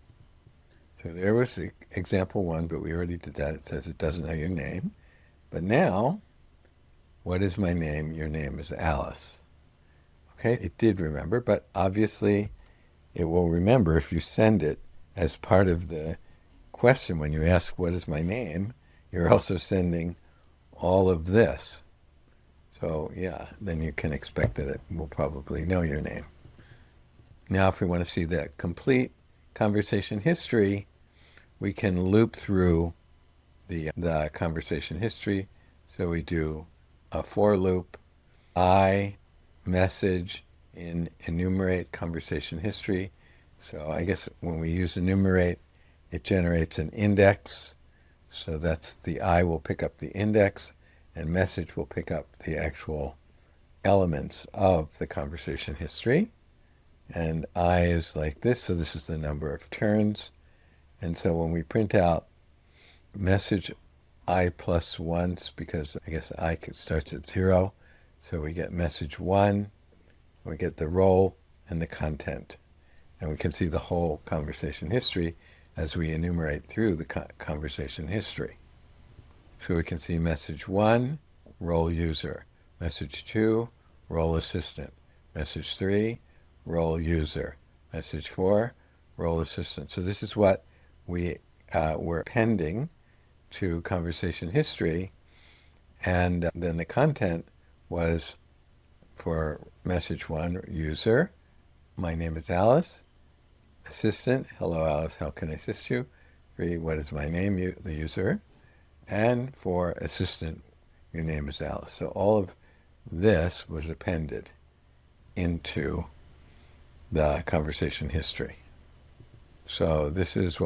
So there was example 1, but we already did that. It says it doesn't know your name. But now, what is my name? Your name is Alice. Okay, it did remember, but obviously it will remember if you send it as part of the question. When you ask, what is my name, you're also sending all of this. So yeah, then you can expect that it will probably know your name. Now, if we want to see the complete conversation history, we can loop through the conversation history. So we do a for loop, I message in enumerate conversation history. So I guess when we use enumerate, it generates an index. So that's the I will pick up the index, and message will pick up the actual elements of the conversation history. And I is like this, so this is the number of turns. And so when we print out message I plus once, because I guess I starts at 0, so we get message 1, we get the role and the content. And we can see the whole conversation history as we enumerate through the conversation history. So we can see message 1, role user, message 2, role assistant, message 3, role user, message 4, role assistant. So this is what we were appending to conversation history, and then the content was for message 1, user, my name is Alice, assistant, hello Alice, how can I assist you? 3, what is my name, the user, and for assistant, your name is Alice. So all of this was appended into the conversation history. So this is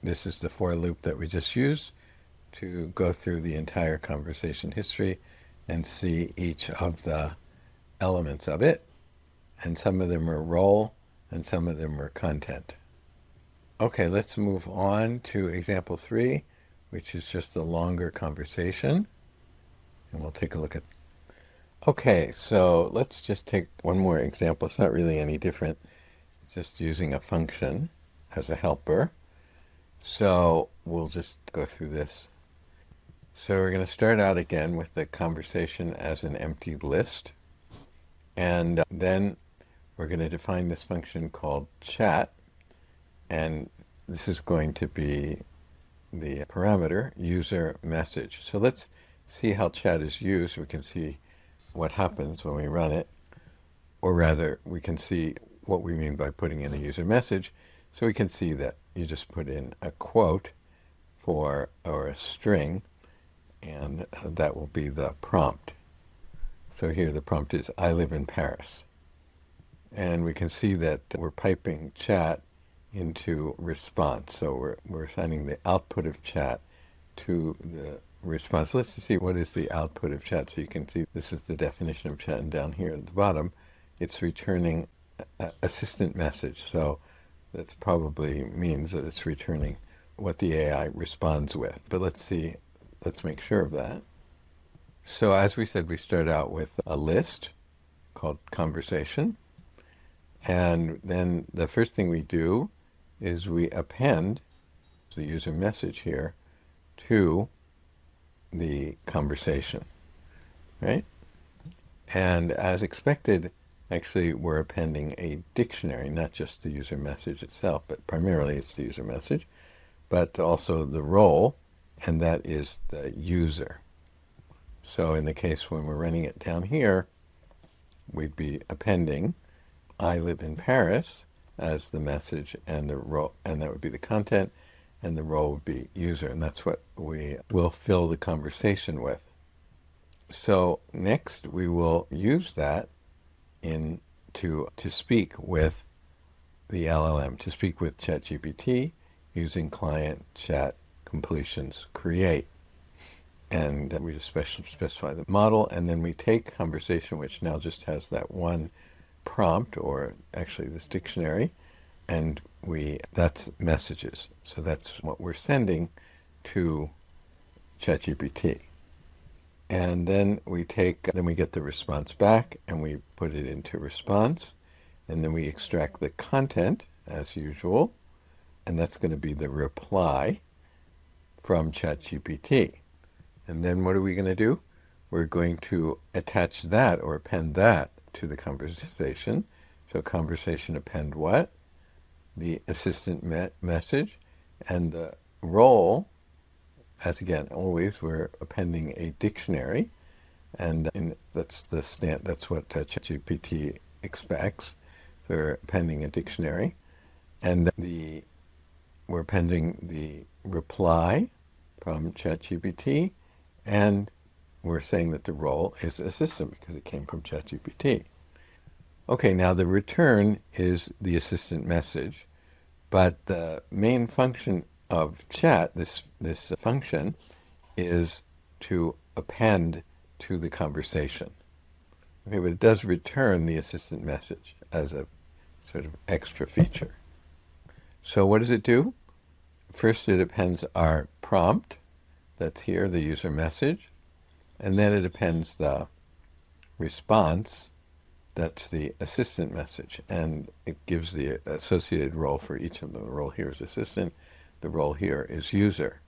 this is the for loop that we just used to go through the entire conversation history and see each of the elements of it. And some of them are role and some of them are content. Okay, let's move on to example 3, which is just a longer conversation. And we'll take a look at. Okay, so let's just take one more example. It's not really any different. It's just using a function as a helper. So we'll just go through this. So we're going to start out again with the conversation as an empty list. And then we're going to define this function called chat. And this is going to be the parameter user message. So let's see how chat is used. We can see what happens when we run it. Or rather, we can see what we mean by putting in a user message. So we can see that you just put in a quote or a string, and that will be the prompt. So here the prompt is, I live in Paris. And we can see that we're piping chat into response. So we're assigning the output of chat to the response. Let's just see what is the output of chat. So you can see this is the definition of chat, and down here at the bottom, it's returning assistant message. So that probably means that it's returning what the AI responds with. But let's make sure of that. So as we said, we start out with a list called conversation. And then the first thing we do is we append the user message here to the conversation, right? And as expected, actually we're appending a dictionary, not just the user message itself, but primarily it's the user message, but also the role, and that is the user. So in the case when we're running it down here, we'd be appending I live in Paris as the message, and the role, and that would be the content, and the role would be user, and that's what we will fill the conversation with. So next we will use that to speak with the LLM, to speak with ChatGPT using client chat completions create. And we just specify the model, and then we take conversation, which now just has that one prompt, or actually this dictionary, and that's messages. So that's what we're sending to ChatGPT. And then we get the response back and we put it into response, and then we extract the content as usual, and that's going to be the reply from ChatGPT. And then what are we going to do? We're going to attach that or append that to the conversation. So conversation append what? The assistant message, and the role, as again, always we're appending a dictionary, and that's what ChatGPT expects. So we're appending a dictionary, and we're appending the reply from ChatGPT, and we're saying that the role is assistant because it came from ChatGPT. Okay, now the return is the assistant message, but the main function of chat, this function, is to append to the conversation. Okay, but it does return the assistant message as a sort of extra feature. So what does it do? First, it appends our prompt, that's here, the user message, and then it appends the response, that's the assistant message, and it gives the associated role for each of them. The role here is assistant, the role here is user.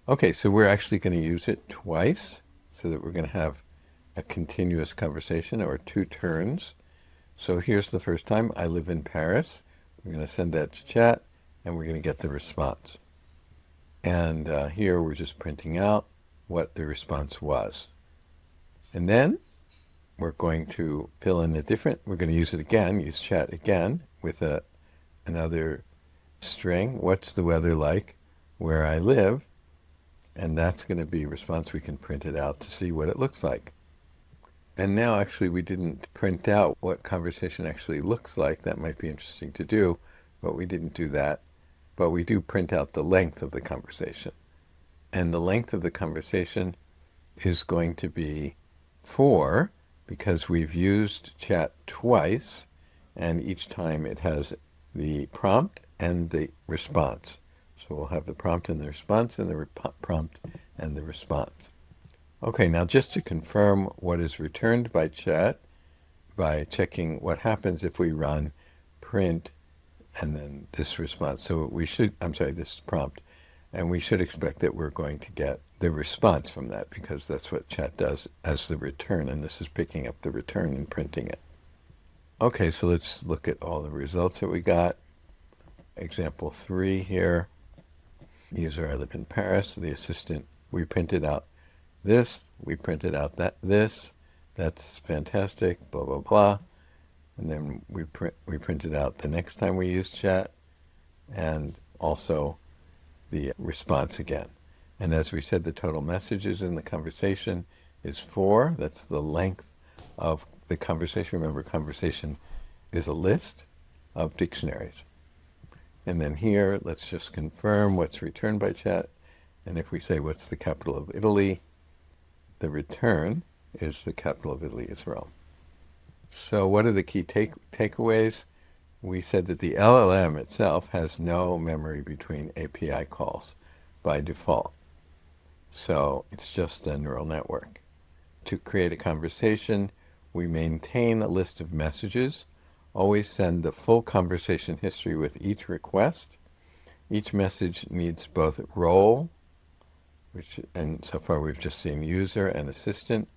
Okay, so we're actually going to use it twice, so that we're going to have a continuous conversation, or 2 turns. So here's the first time, I live in Paris. We're going to send that to chat, and we're going to get the response. And here we're just printing out what the response was. And then we're going to fill in we're going to use it again, use chat again with another string. What's the weather like where I live? And that's going to be a response. We can print it out to see what it looks like. And now actually we didn't print out what conversation actually looks like. That might be interesting to do, but we didn't do that. But we do print out the length of the conversation. And the length of the conversation is going to be 4, because we've used chat twice, and each time it has the prompt and the response. So we'll have the prompt and the response, and the prompt and the response. Okay, now just to confirm what is returned by chat, by checking what happens if we run print and then this response. So this prompt, and we should expect that we're going to get the response from that, because that's what chat does as the return, and this is picking up the return and printing it. Okay, so let's look at all the results that we got. Example 3 here. User, I live in Paris. The assistant, we printed out this, we printed out that's fantastic, blah, blah, blah. And then we printed out the next time we used chat, and also the response again. And as we said, the total messages in the conversation is 4. That's the length of the conversation. Remember, conversation is a list of dictionaries. And then here, let's just confirm what's returned by chat. And if we say, what's the capital of Italy? The return is the capital of Italy is Rome. So what are the key takeaways? We said that the LLM itself has no memory between API calls by default. So it's just a neural network. To create a conversation, we maintain a list of messages. Always send the full conversation history with each request. Each message needs both role, and so far we've just seen user and assistant,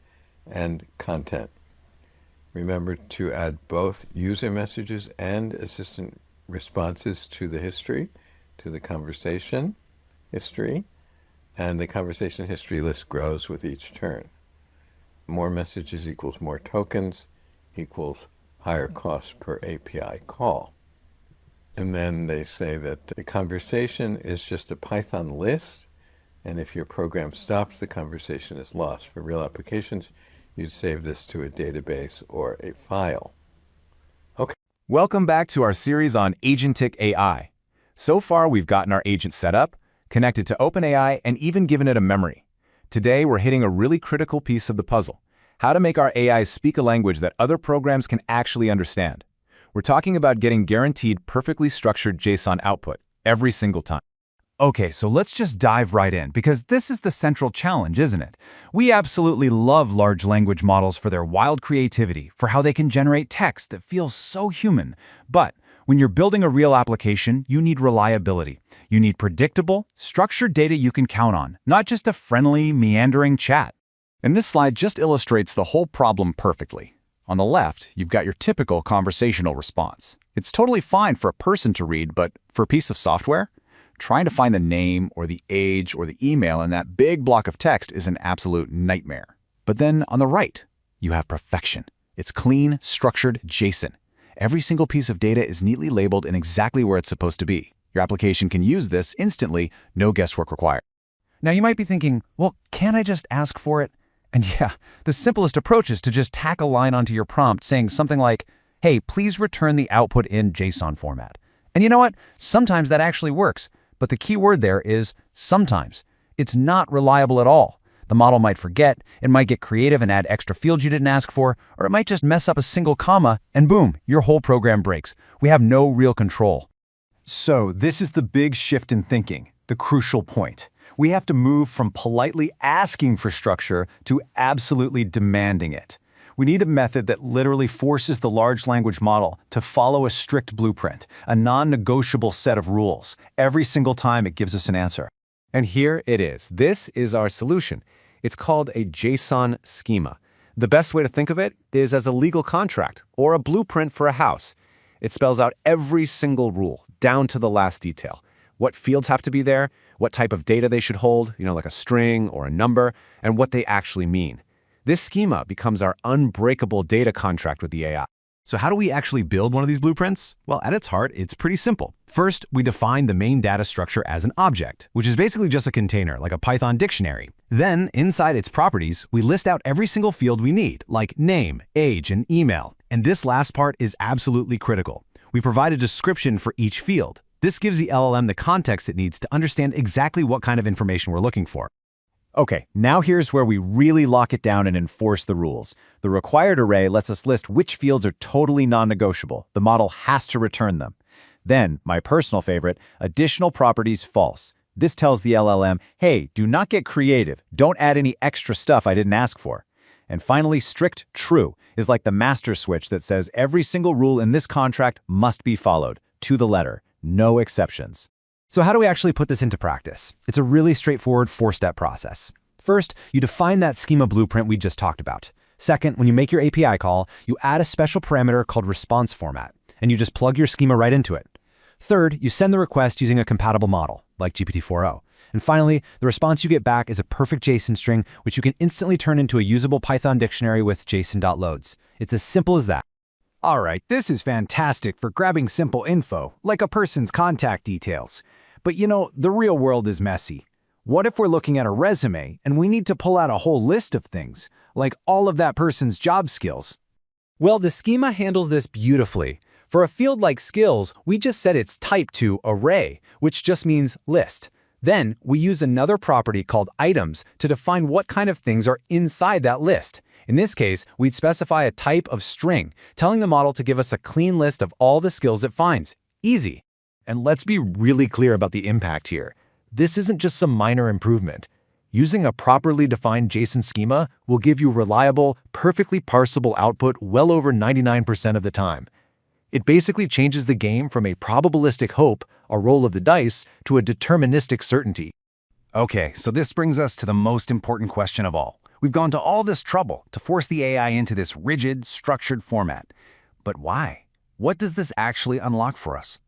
and content. Remember to add both user messages and assistant responses to the history, to the conversation history, and the conversation history list grows with each turn. More messages equals more tokens equals higher cost per API call. And then they say that the conversation is just a Python list, and if your program stops, the conversation is lost. For real applications, you'd save this to a database or a file. Okay. Welcome back to our series on Agentic AI. So far, we've gotten our agent set up, connected to OpenAI, and even given it a memory. Today, we're hitting a really critical piece of the puzzle: how to make our AI speak a language that other programs can actually understand. We're talking about getting guaranteed perfectly structured JSON output every single time. Okay, so let's just dive right in, because this is the central challenge, isn't it? We absolutely love large language models for their wild creativity, for how they can generate text that feels so human. But when you're building a real application, you need reliability. You need predictable, structured data you can count on, not just a friendly, meandering chat. And this slide just illustrates the whole problem perfectly. On the left, you've got your typical conversational response. It's totally fine for a person to read, but for a piece of software, trying to find the name or the age or the email in that big block of text is an absolute nightmare. But then on the right, you have perfection. It's clean, structured JSON. Every single piece of data is neatly labeled in exactly where it's supposed to be. Your application can use this instantly, no guesswork required. Now you might be thinking, well, can't I just ask for it? And yeah, the simplest approach is to just tack a line onto your prompt saying something like, hey, please return the output in JSON format. And you know what? Sometimes that actually works, but the key word there is sometimes. It's not reliable at all. The model might forget, it might get creative and add extra fields you didn't ask for, or it might just mess up a single comma, and boom, your whole program breaks. We have no real control. So this is the big shift in thinking, the crucial point. We have to move from politely asking for structure to absolutely demanding it. We need a method that literally forces the large language model to follow a strict blueprint, a non-negotiable set of rules, every single time it gives us an answer. And here it is. This is our solution. It's called a JSON schema. The best way to think of it is as a legal contract or a blueprint for a house. It spells out every single rule, down to the last detail. What fields have to be there, what type of data they should hold, like a string or a number, and what they actually mean. This schema becomes our unbreakable data contract with the AI. So how do we actually build one of these blueprints? Well, at its heart, it's pretty simple. First, we define the main data structure as an object, which is basically just a container, like a Python dictionary. Then, inside its properties, we list out every single field we need, like name, age, and email. And this last part is absolutely critical. We provide a description for each field. This gives the LLM the context it needs to understand exactly what kind of information we're looking for. Okay, now here's where we really lock it down and enforce the rules. The required array lets us list which fields are totally non-negotiable. The model has to return them. Then, my personal favorite, additional properties false. This tells the LLM, hey, do not get creative. Don't add any extra stuff I didn't ask for. And finally, strict true is like the master switch that says every single rule in this contract must be followed, to the letter, no exceptions. So how do we actually put this into practice? It's a really straightforward 4-step process. First, you define that schema blueprint we just talked about. Second, when you make your API call, you add a special parameter called response format, and you just plug your schema right into it. Third, you send the request using a compatible model, like GPT-4o. And finally, the response you get back is a perfect JSON string, which you can instantly turn into a usable Python dictionary with JSON.loads. It's as simple as that. All right, this is fantastic for grabbing simple info, like a person's contact details. But the real world is messy. What if we're looking at a resume and we need to pull out a whole list of things, like all of that person's job skills? Well, the schema handles this beautifully. For a field like skills, we just set its type to array, which just means list. Then, we use another property called items to define what kind of things are inside that list. In this case, we'd specify a type of string, telling the model to give us a clean list of all the skills it finds. Easy. And let's be really clear about the impact here. This isn't just some minor improvement. Using a properly defined JSON schema will give you reliable, perfectly parsable output well over 99% of the time. It basically changes the game from a probabilistic hope, a roll of the dice, to a deterministic certainty. Okay, so this brings us to the most important question of all. We've gone to all this trouble to force the AI into this rigid, structured format. But why? What does this actually unlock for us?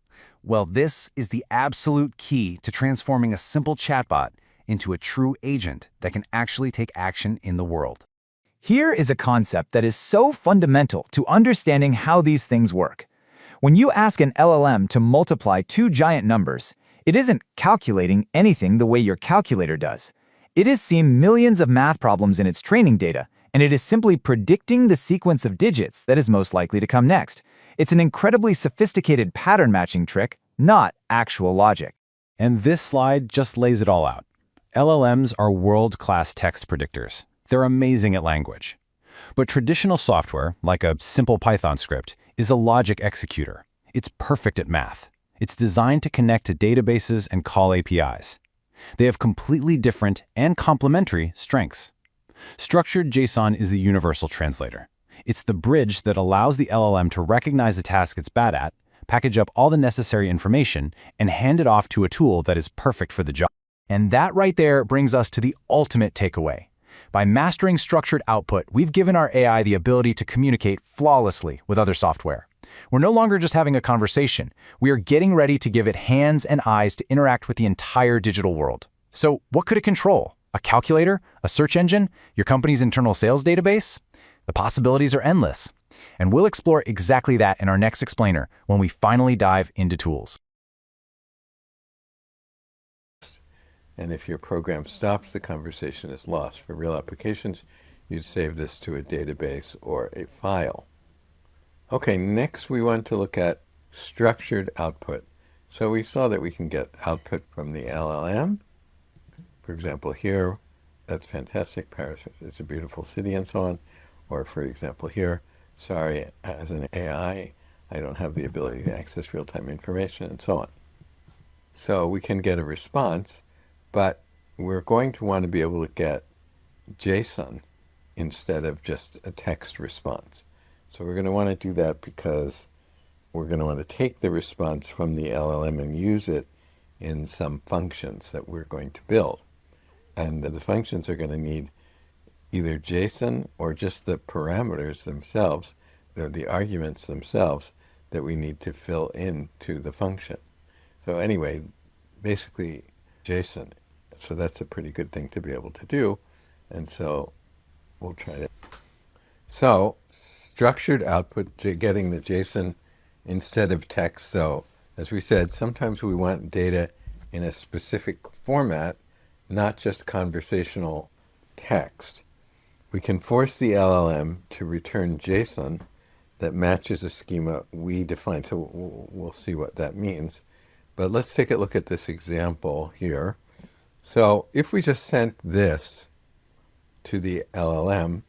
Well, this is the absolute key to transforming a simple chatbot into a true agent that can actually take action in the world. Here is a concept that is so fundamental to understanding how these things work. When you ask an LLM to multiply two giant numbers, it isn't calculating anything the way your calculator does. It has seen millions of math problems in its training data, and it is simply predicting the sequence of digits that is most likely to come next. It's an incredibly sophisticated pattern matching trick, not actual logic. And this slide just lays it all out. LLMs are world-class text predictors. They're amazing at language. But traditional software, like a simple Python script, is a logic executor. It's perfect at math. It's designed to connect to databases and call APIs. They have completely different and complementary strengths. Structured JSON is the universal translator. It's the bridge that allows the LLM to recognize the task it's bad at, package up all the necessary information, and hand it off to a tool that is perfect for the job. And that right there brings us to the ultimate takeaway. By mastering structured output, we've given our AI the ability to communicate flawlessly with other software. We're no longer just having a conversation. We are getting ready to give it hands and eyes to interact with the entire digital world. So what could it control? A calculator? A search engine? Your company's internal sales database? The possibilities are endless. And we'll explore exactly that in our next explainer when we finally dive into tools. And if your program stops, the conversation is lost. For real applications, you'd save this to a database or a file. Okay, next we want to look at structured output. So we saw that we can get output from the LLM. For example, here, that's fantastic. Paris is a beautiful city and so on. Or for example, here, sorry, as an AI, I don't have the ability to access real-time information and so on. So we can get a response, but we're going to want to be able to get JSON instead of just a text response. So we're going to want to do that because we're going to want to take the response from the LLM and use it in some functions that we're going to build. And the functions are going to need either JSON or just the parameters themselves, the arguments themselves that we need to fill into the function. So anyway, basically JSON. So that's a pretty good thing to be able to do. And so we'll try to. So structured output, getting the JSON instead of text. So as we said, sometimes we want data in a specific format, not just conversational text. We can force the LLM to return JSON that matches a schema we define. So we'll see what that means. But let's take a look at this example here. So if we just sent this to the LLM,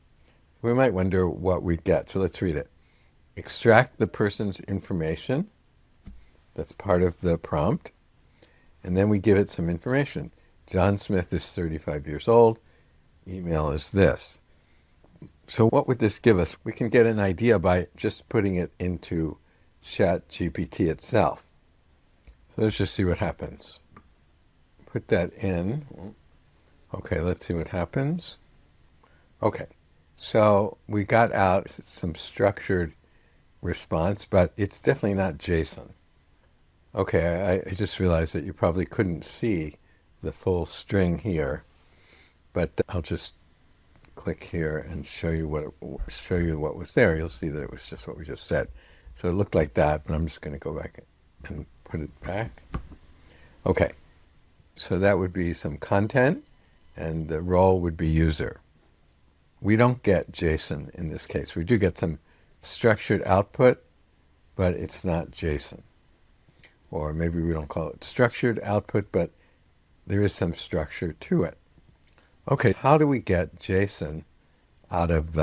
we might wonder what we'd get. So let's read it. Extract the person's information. That's part of the prompt. And then we give it some information. John Smith is 35 years old. Email is this. So what would this give us? We can get an idea by just putting it into ChatGPT itself. So let's just see what happens. Put that in. Okay, let's see what happens. Okay, so we got out some structured response, but it's definitely not JSON. Okay, I just realized that you probably couldn't see the full string here, but I'll just click here and show you what was there. You'll see that it was just what we just said. So it looked like that, but I'm just going to go back and put it back. Okay, so that would be some content, and the role would be user. We don't get JSON in this case. We do get some structured output, but it's not JSON. Or maybe we don't call it structured output, but there is some structure to it. Okay, how do we get JSON out of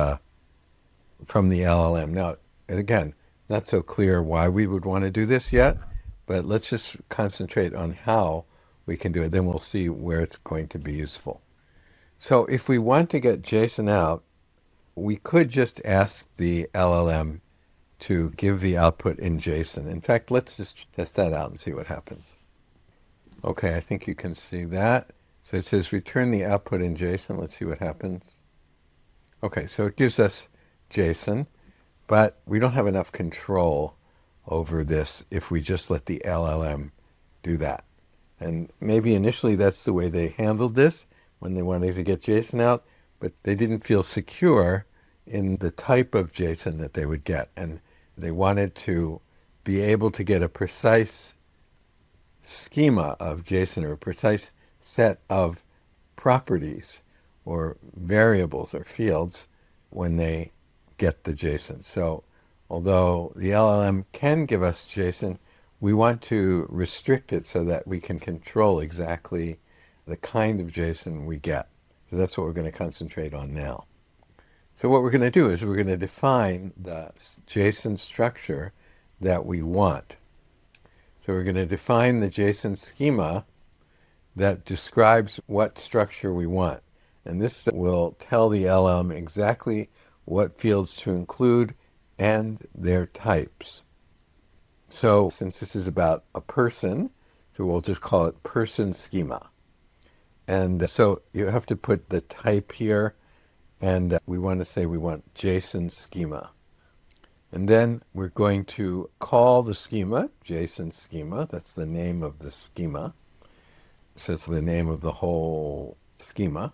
from the LLM? Now, again, not so clear why we would want to do this yet, but let's just concentrate on how we can do it. Then we'll see where it's going to be useful. So if we want to get JSON out, we could just ask the LLM to give the output in JSON. In fact, let's just test that out and see what happens. Okay, I think you can see that. So it says return the output in JSON. Let's see what happens. Okay, so it gives us JSON, but we don't have enough control over this if we just let the LLM do that. And maybe initially that's the way they handled this when they wanted to get JSON out, but they didn't feel secure in the type of JSON that they would get. And they wanted to be able to get a precise schema of JSON or a precise set of properties or variables or fields when they get the JSON. So although the LLM can give us JSON, we want to restrict it so that we can control exactly the kind of JSON we get. So that's what we're going to concentrate on now. So what we're going to do is we're going to define the JSON structure that we want. So we're going to define the JSON schema that describes what structure we want. And this will tell the LLM exactly what fields to include and their types. So since this is about a person, so we'll just call it person schema. And so you have to put the type here, and we want to say we want JSON schema. And then we're going to call the schema, JSON schema. That's the name of the schema. So it's the name of the whole schema.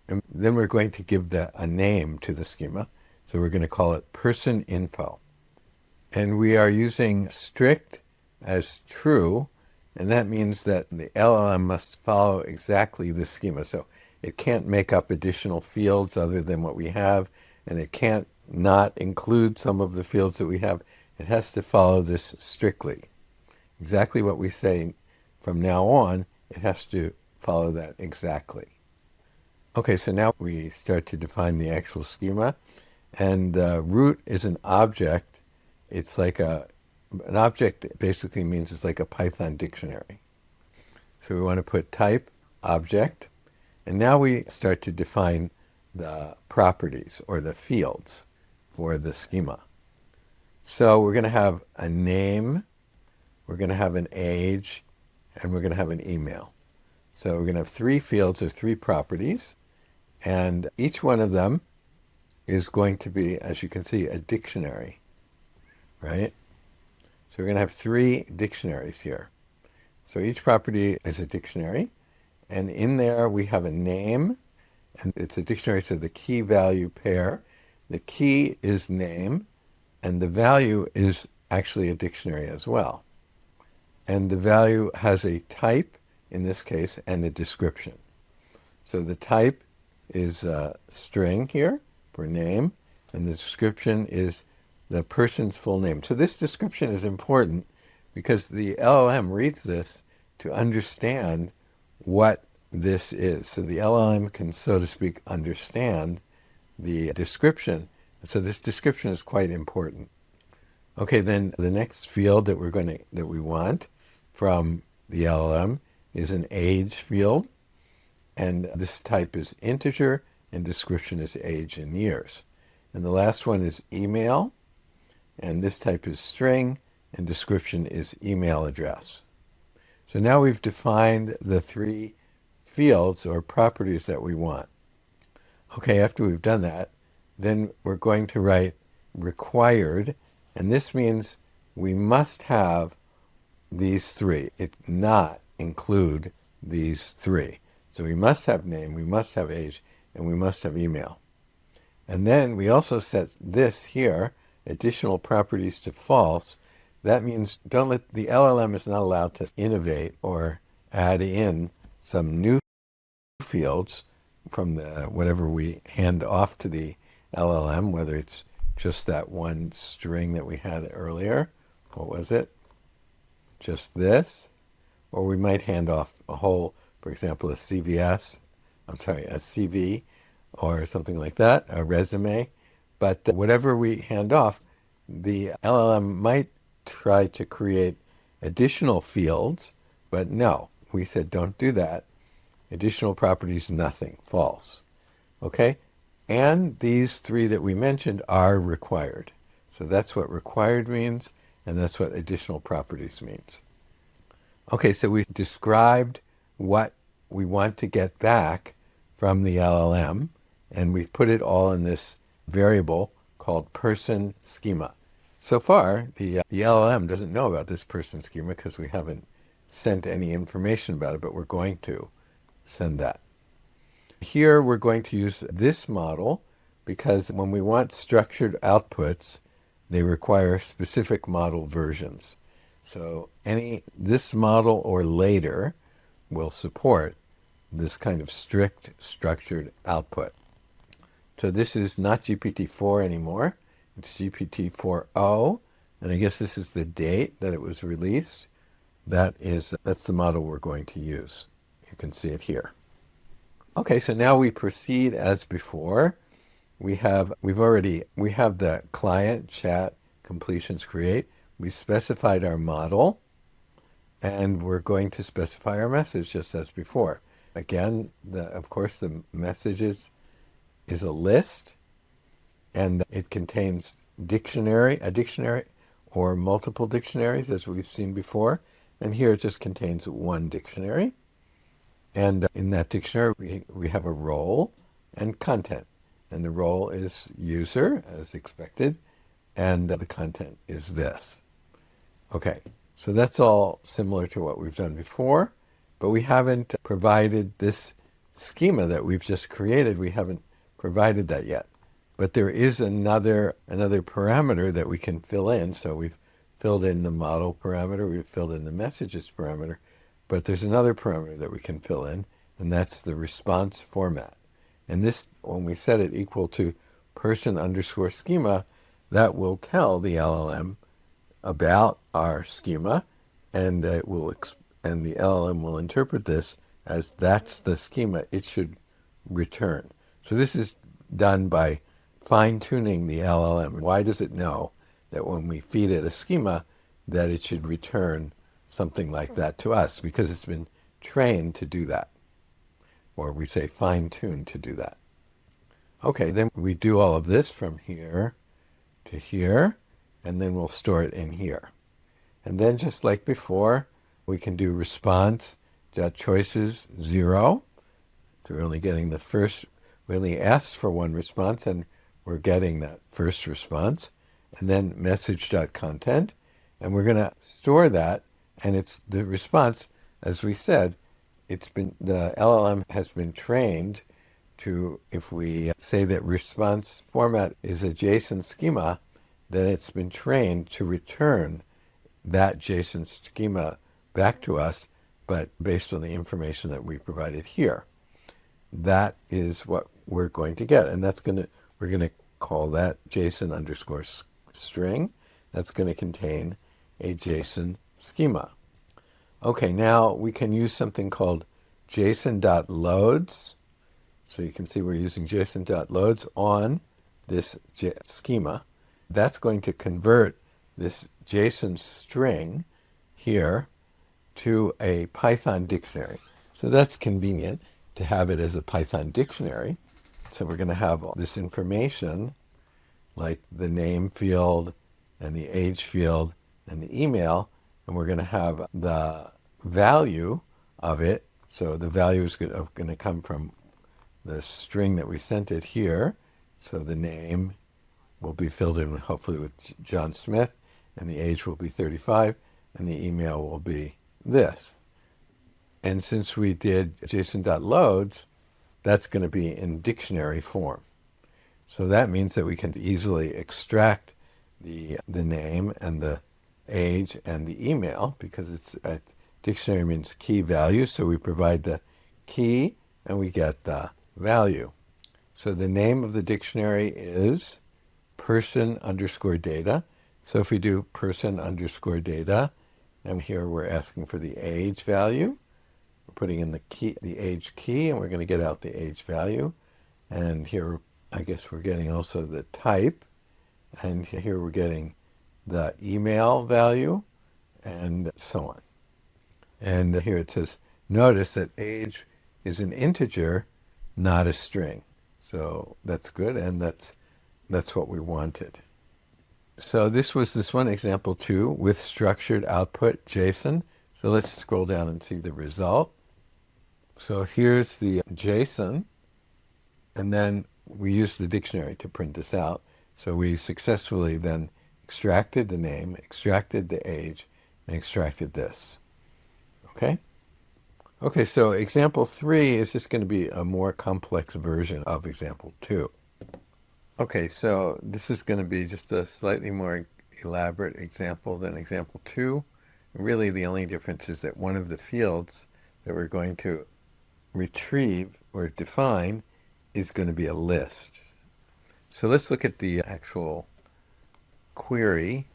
And then we're going to give a name to the schema. So we're going to call it person info. And we are using strict as true And that means that the LLM must follow exactly this schema. So it can't make up additional fields other than what we have, and it can't not include some of the fields that we have. It has to follow this strictly. Exactly what we say from now on, it has to follow that exactly. Okay, so now we start to define the actual schema. And root is an object. It's like an object basically means it's like a Python dictionary. So we want to put type object. And now we start to define the properties or the fields for the schema. So we're going to have a name, we're going to have an age, and we're going to have an email. So we're going to have three fields or three properties, and each one of them is going to be, as you can see, a dictionary, right? So we're going to have three dictionaries here. So each property is a dictionary, and in there we have a name, and it's a dictionary, so the key value pair. The key is name, and the value is actually a dictionary as well. And the value has a type, in this case, and a description. So the type is a string here for name, and the description is the person's full name. So this description is important because the LLM reads this to understand what this is. So the LLM can, so to speak, understand the description. So this description is quite important. Okay, then the next field that we want from the LLM is an age field, and this type is integer, and description is age in years. And the last one is email, and this type is string, and description is email address. So now we've defined the three fields or properties that we want. Okay, after we've done that, then we're going to write required, and this means we must have these three. It not include these three. So we must have name, we must have age, and we must have email. And then we also set this here, additional properties to false. That means the LLM is not allowed to innovate or add in some new fields from whatever we hand off to the LLM, whether it's just that one string that we had earlier. What was it? Just this. Or we might hand off a whole, for example, a CV, or something like that, a resume. But whatever we hand off, the LLM might try to create additional fields, but no, we said don't do that. Additional properties, nothing, false. Okay? And these three that we mentioned are required. So that's what required means, and that's what additional properties means. Okay, so we've described what we want to get back from the LLM, and we've put it all in this variable called person schema. So far, the LLM doesn't know about this person schema because we haven't sent any information about it, but we're going to send that. Here we're going to use this model because when we want structured outputs, they require specific model versions. So this model or later will support this kind of strict structured output. So this is not GPT-4 anymore. It's GPT-4o, and I guess this is the date that it was released. That's the model we're going to use. You can see it here. Okay, so now we proceed as before. We have the client chat completions create. We specified our model, and we're going to specify our message just as before. Again, of course, the message is a list, and it contains a dictionary, or multiple dictionaries, as we've seen before. And here it just contains one dictionary. And in that dictionary, we have a role and content. And the role is user, as expected, and the content is this. Okay, so that's all similar to what we've done before, but we haven't provided this schema that we've just created. We haven't provided that yet. But there is another parameter that we can fill in. So we've filled in the model parameter, we've filled in the messages parameter, but there's another parameter that we can fill in, and that's the response format. And this, when we set it equal to person_schema, that will tell the LLM about our schema, and the LLM will interpret this as that's the schema it should return. So this is done by fine-tuning the LLM. Why does it know that when we feed it a schema that it should return something like that to us? Because it's been trained to do that, or we say fine-tuned to do that. Okay, then we do all of this from here to here, and then we'll store it in here. And then just like before, we can do response.choices 0. So we're only getting the first, we only asked for one response, and we're getting that first response. And then message.content, and we're going to store that, and it's the response, as we said, the LLM has been trained to, if we say that response format is a JSON schema, then it's been trained to return that JSON schema back to us, but based on the information that we provided here. That is what we're going to get, and we're going to call that JSON_string. That's going to contain a JSON schema. Okay, now we can use something called JSON.loads. So you can see we're using JSON.loads on this schema. That's going to convert this JSON string here to a Python dictionary. So that's convenient to have it as a Python dictionary. So we're going to have all this information like the name field and the age field and the email, and we're going to have the value of it. So the value is going to come from the string that we sent it here. So the name will be filled in hopefully with John Smith, and the age will be 35, and the email will be this. And since we did JSON.loads, that's going to be in dictionary form. So that means that we can easily extract the name and the age and the email, because it's dictionary means key value. So we provide the key and we get the value. So the name of the dictionary is person_data. So if we do person_data, and here we're asking for the age value, we're putting in the age key, and we're going to get out the age value. And here, I guess we're getting also the type, and here we're getting the email value, and so on. And here it says, notice that age is an integer, not a string. So that's good, and that's what we wanted. So this was this one example 2 with structured output JSON. So let's scroll down and see the result. So here's the JSON, and then we used the dictionary to print this out. So we successfully then extracted the name, extracted the age, and extracted this. Okay? Okay, so example 3 is just going to be a more complex version of example 2. Okay, so this is going to be just a slightly more elaborate example than example 2. Really, the only difference is that one of the fields that we're going to retrieve or define is going to be a list. So let's look at the actual query.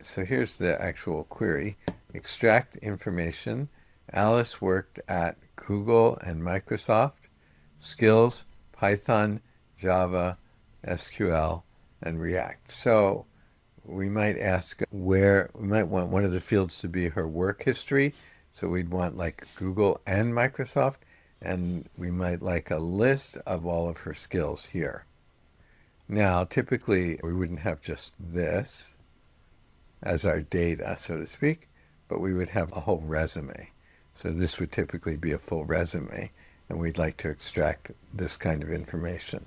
So here's the actual query. Extract information. Alice worked at Google and Microsoft. Skills, Python, Java, SQL, and React. So we might ask we might want one of the fields to be her work history. So we'd want like Google and Microsoft, and we might like a list of all of her skills here. Now, typically we wouldn't have just this as our data, so to speak, but we would have a whole resume. So this would typically be a full resume, and we'd like to extract this kind of information.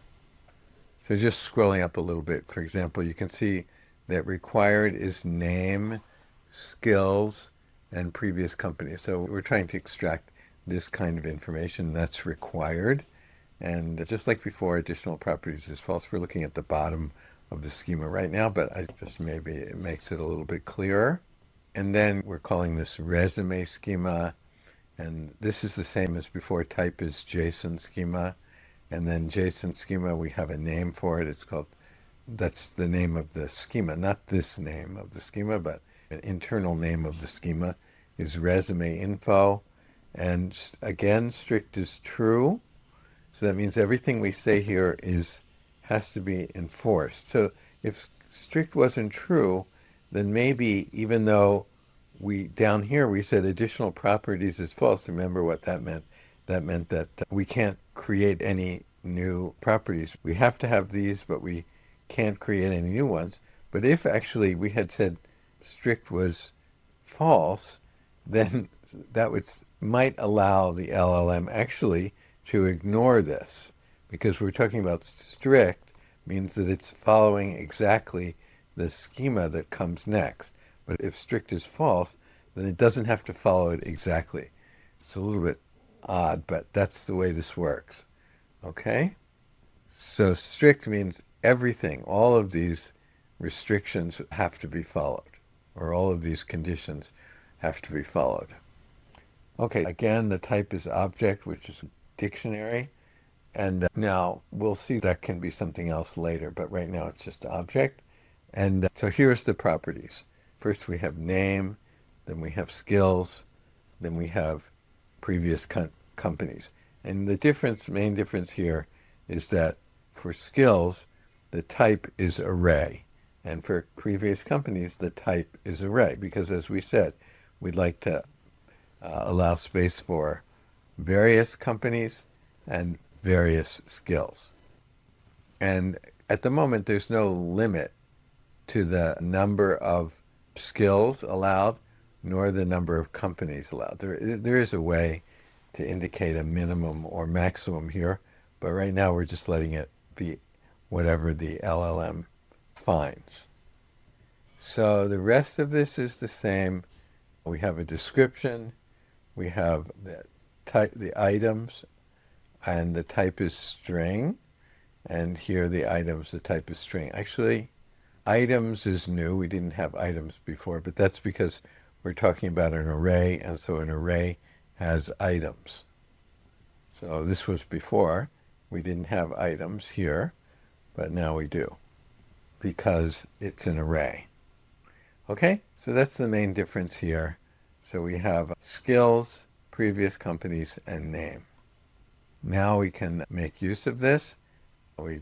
So just scrolling up a little bit, for example, you can see that required is name, skills, and previous company. So we're trying to extract this kind of information that's required. And just like before, additional properties is false. We're looking at the bottom of the schema right now, but I just maybe it makes it a little bit clearer. And then we're calling this resume schema. And this is the same as before. Type is JSON schema. And then JSON schema, we have a name for it. It's called, that's the name of the schema, not this name of the schema, but an internal name of the schema is resume info. And again, strict is true. So that means everything we say here has to be enforced. So if strict wasn't true, then maybe even though down here we said additional properties is false, remember what that meant? That meant that we can't create any new properties. We have to have these, but we can't create any new ones. But if actually we had said strict was false, then that might allow the LLM actually to ignore this, because we're talking about strict means that it's following exactly the schema that comes next. But if strict is false, then it doesn't have to follow it exactly. It's a little bit odd, but that's the way this works. Okay? So strict means everything, all of these restrictions have to be followed, or all of these conditions have to be followed. Okay, again, the type is object, which is dictionary. And now we'll see that can be something else later, but right now it's just object. And so here's the properties. First we have name, then we have skills, then we have previous companies. And the main difference here is that for skills, the type is array. And for previous companies, the type is array, because as we said, we'd like to allow space for various companies and various skills. And at the moment, there's no limit to the number of skills allowed, nor the number of companies allowed. There is a way to indicate a minimum or maximum here, but right now we're just letting it be whatever the LLM finds. So the rest of this is the same. We have a description, we have the type, the items, and the type is string. And here the items, the type is string. Actually, items is new. We didn't have items before, but that's because we're talking about an array, and so an array has items. So this was before. We didn't have items here, but now we do, because it's an array. Okay, so that's the main difference here. So we have skills, previous companies, and name. Now we can make use of this. We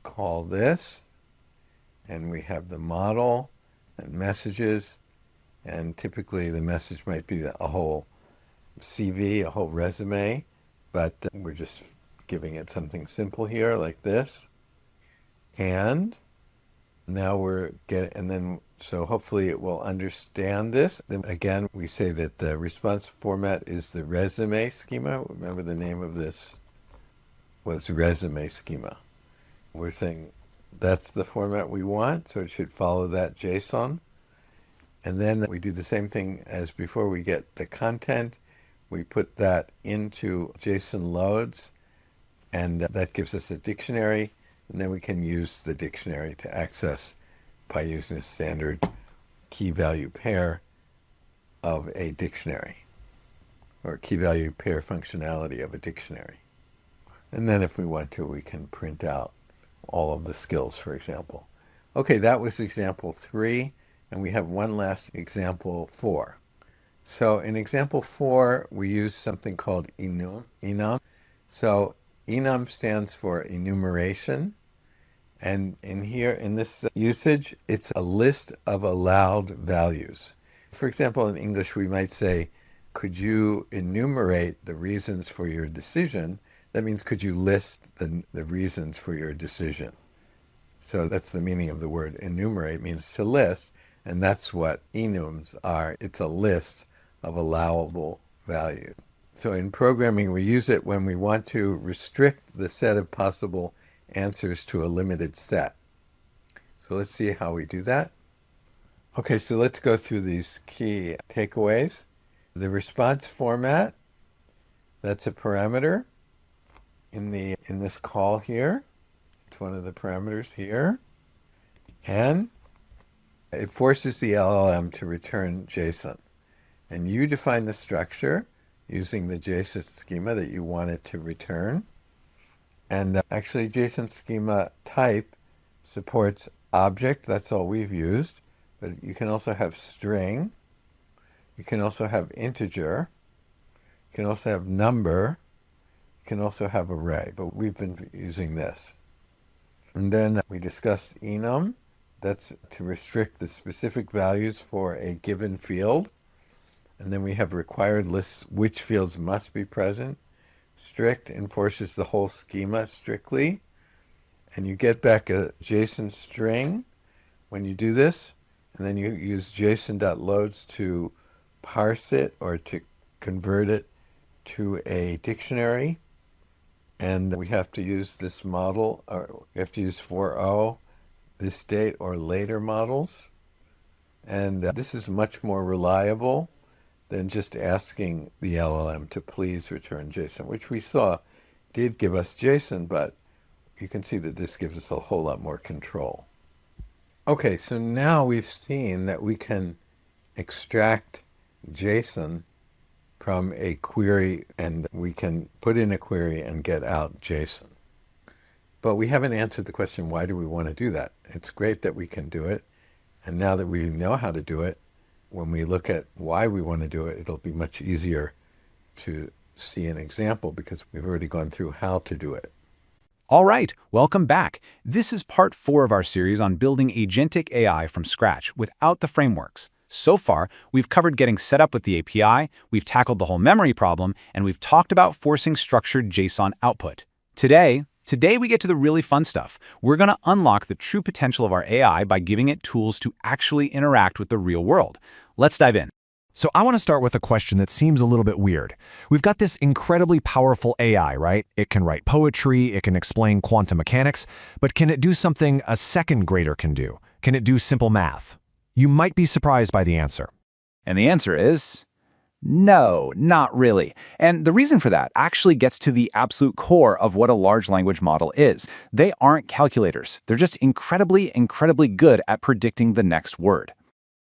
call this, and we have the model and messages, and typically the message might be a whole CV, a whole resume, but we're just giving it something simple here like this. And now so hopefully it will understand this. Then again, we say that the response format is the resume schema. Remember the name of this was resume schema. We're saying that's the format we want, so it should follow that JSON. And then we do the same thing as before. We get the content, we put that into JSON loads, and that gives us a dictionary, and then we can use the dictionary to access by using a standard key value pair of a dictionary, or key value pair functionality of a dictionary. And then if we want to, we can print out all of the skills, for example. Okay, that was example 3, and we have one last example 4. So in example 4, we use something called enum. So enum stands for enumeration. And in this usage, it's a list of allowed values. For example, in English, we might say, could you enumerate the reasons for your decision? That means, could you list the reasons for your decision? So that's the meaning of the word enumerate, means to list, and that's what enums are. It's a list of allowable values. So in programming, we use it when we want to restrict the set of possible answers to a limited set. So let's see how we do that. Okay, so let's go through these key takeaways. The response format, that's a parameter in this call here. It's one of the parameters here. And it forces the LLM to return JSON. And you define the structure using the JSON schema that you want it to return. And actually, JSON schema type supports object. That's all we've used. But you can also have string. You can also have integer. You can also have number. You can also have array. But we've been using this. And then we discussed enum. That's to restrict the specific values for a given field. And then we have required lists, which fields must be present. Strict enforces the whole schema strictly. And you get back a JSON string when you do this. And then you use JSON.loads to parse it or to convert it to a dictionary. And we have to use this model, or we have to use 4.0, this date or later models. And this is much more reliable than just asking the LLM to please return JSON, which we saw did give us JSON, but you can see that this gives us a whole lot more control. Okay, so now we've seen that we can extract JSON from a query, and we can put in a query and get out JSON. But we haven't answered the question, why do we want to do that? It's great that we can do it. And now that we know how to do it, when we look at why we want to do it, it'll be much easier to see an example because we've already gone through how to do it. All right, welcome back. This is part 4 of our series on building agentic AI from scratch without the frameworks. So far, we've covered getting set up with the API, we've tackled the whole memory problem, and we've talked about forcing structured JSON output. Today we get to the really fun stuff. We're going to unlock the true potential of our AI by giving it tools to actually interact with the real world. Let's dive in. So I want to start with a question that seems a little bit weird. We've got this incredibly powerful AI, right? It can write poetry, it can explain quantum mechanics, but can it do something a second grader can do? Can it do simple math? You might be surprised by the answer. And the answer is no, not really. And the reason for that actually gets to the absolute core of what a large language model is. They aren't calculators. They're just incredibly good at predicting the next word.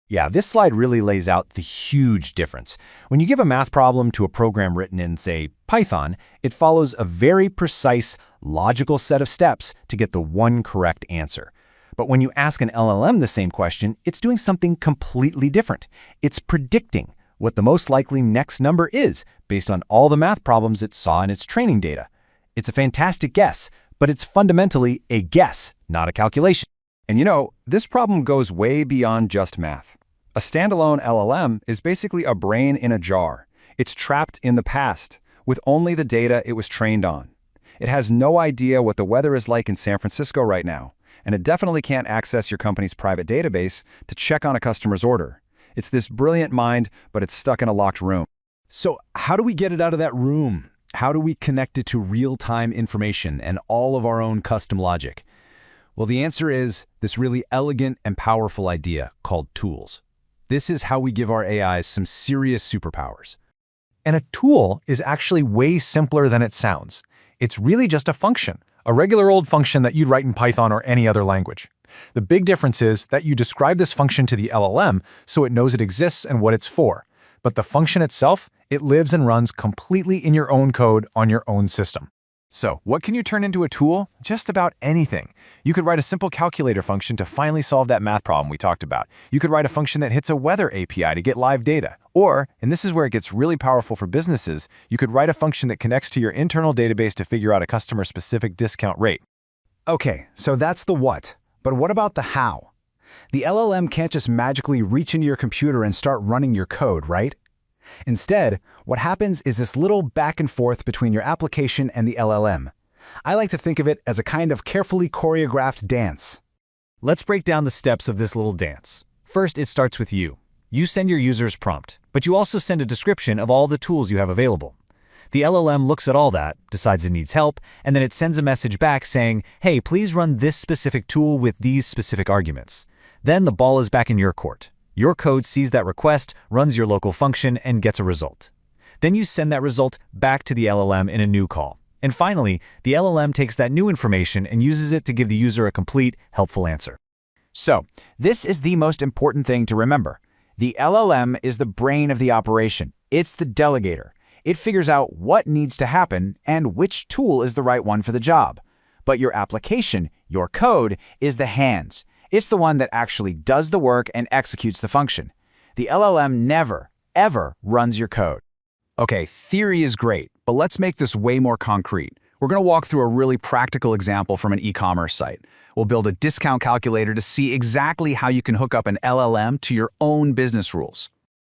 Yeah, this slide really lays out the huge difference. When you give a math problem to a program written in, say, Python, it follows a very precise, logical set of steps to get the one correct answer. But when you ask an LLM the same question, it's doing something completely different. It's predicting what the most likely next number is based on all the math problems it saw in its training data. It's a fantastic guess, but it's fundamentally a guess, not a calculation. And you know, this problem goes way beyond just math. A standalone LLM is basically a brain in a jar. It's trapped in the past, with only the data it was trained on. It has no idea what the weather is like in San Francisco right now, and it definitely can't access your company's private database to check on a customer's order. It's this brilliant mind, but it's stuck in a locked room. So how do we get it out of that room? How do we connect it to real-time information and all of our own custom logic? Well, the answer is this really elegant and powerful idea called tools. This is how we give our AIs some serious superpowers. And a tool is actually way simpler than it sounds. It's really just a function, a regular old function that you'd write in Python or any other language. The big difference is that you describe this function to the LLM so it knows it exists and what it's for. But the function itself, it lives and runs completely in your own code on your own system. So, what can you turn into a tool? Just about anything. You could write a simple calculator function to finally solve that math problem we talked about. You could write a function that hits a weather API to get live data. Or, and this is where it gets really powerful for businesses, you could write a function that connects to your internal database to figure out a customer-specific discount rate. Okay, so that's the what. But what about the how? The LLM can't just magically reach into your computer and start running your code, right? Instead, what happens is this little back and forth between your application and the LLM. I like to think of it as a kind of carefully choreographed dance. Let's break down the steps of this little dance. First, it starts with you. You send your user's prompt, but you also send a description of all the tools you have available. The LLM looks at all that, decides it needs help, and then it sends a message back saying, hey, please run this specific tool with these specific arguments. Then the ball is back in your court. Your code sees that request, runs your local function, and gets a result. Then you send that result back to the LLM in a new call. And finally, the LLM takes that new information and uses it to give the user a complete, helpful answer. So, this is the most important thing to remember. The LLM is the brain of the operation. It's the delegator. It figures out what needs to happen and which tool is the right one for the job. But your application, your code, is the hands. It's the one that actually does the work and executes the function. The LLM never, ever runs your code. Okay, theory is great, but let's make this way more concrete. We're going to walk through a really practical example from an e-commerce site. We'll build a discount calculator to see exactly how you can hook up an LLM to your own business rules.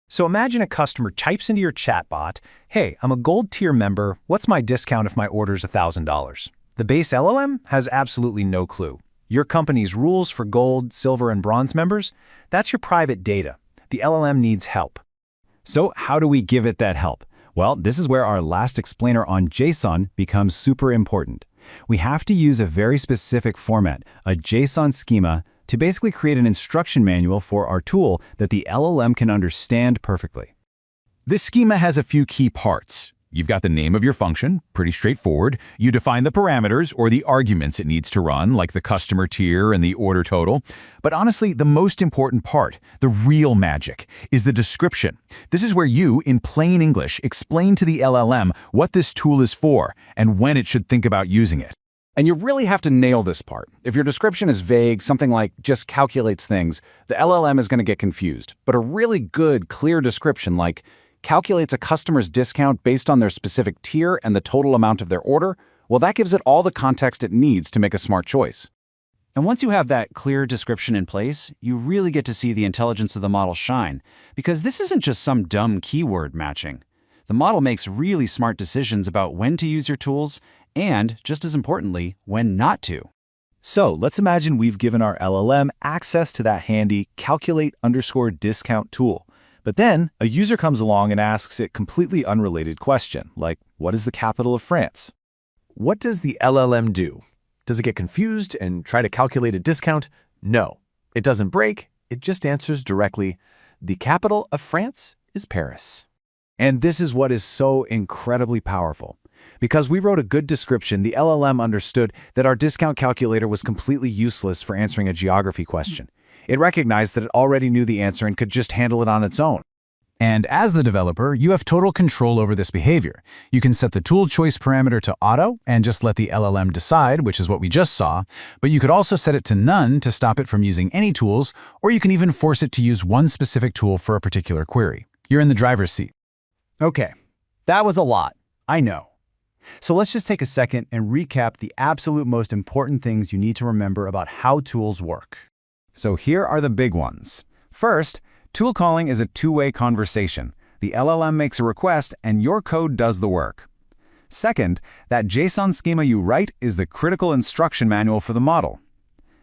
So imagine a customer types into your chatbot, "Hey, I'm a gold tier member. What's my discount if my order's $1,000? The base LLM has absolutely no clue. Your company's rules for gold, silver, and bronze members, that's your private data. The LLM needs help. So how do we give it that help? Well, this is where our last explainer on JSON becomes super important. We have to use a very specific format, a JSON schema, to basically create an instruction manual for our tool that the LLM can understand perfectly. This schema has a few key parts. You've got the name of your function, pretty straightforward. You define the parameters or the arguments it needs to run, like the customer tier and the order total. But honestly, the most important part, the real magic, is the description. This is where you, in plain English, explain to the LLM what this tool is for and when it should think about using it. And you really have to nail this part. If your description is vague, something like just calculates things, the LLM is going to get confused. But a really good, clear description like calculates a customer's discount based on their specific tier and the total amount of their order, well, that gives it all the context it needs to make a smart choice. And once you have that clear description in place, you really get to see the intelligence of the model shine, because this isn't just some dumb keyword matching. The model makes really smart decisions about when to use your tools and, just as importantly, when not to. So let's imagine we've given our LLM access to that handy calculate_discount tool. But then a user comes along and asks it completely unrelated question, like, what is the capital of France? What does the LLM do? Does it get confused and try to calculate a discount? No, it doesn't break. It just answers directly, the capital of France is Paris. And this is what is so incredibly powerful. Because we wrote a good description, the LLM understood that our discount calculator was completely useless for answering a geography question. It recognized that it already knew the answer and could just handle it on its own. And as the developer, you have total control over this behavior. You can set the tool choice parameter to auto and just let the LLM decide, which is what we just saw, but you could also set it to none to stop it from using any tools, or you can even force it to use one specific tool for a particular query. You're in the driver's seat. Okay, that was a lot, I know. So let's just take a second and recap the absolute most important things you need to remember about how tools work. So here are the big ones. First, tool calling is a two-way conversation. The LLM makes a request and your code does the work. Second, that JSON schema you write is the critical instruction manual for the model.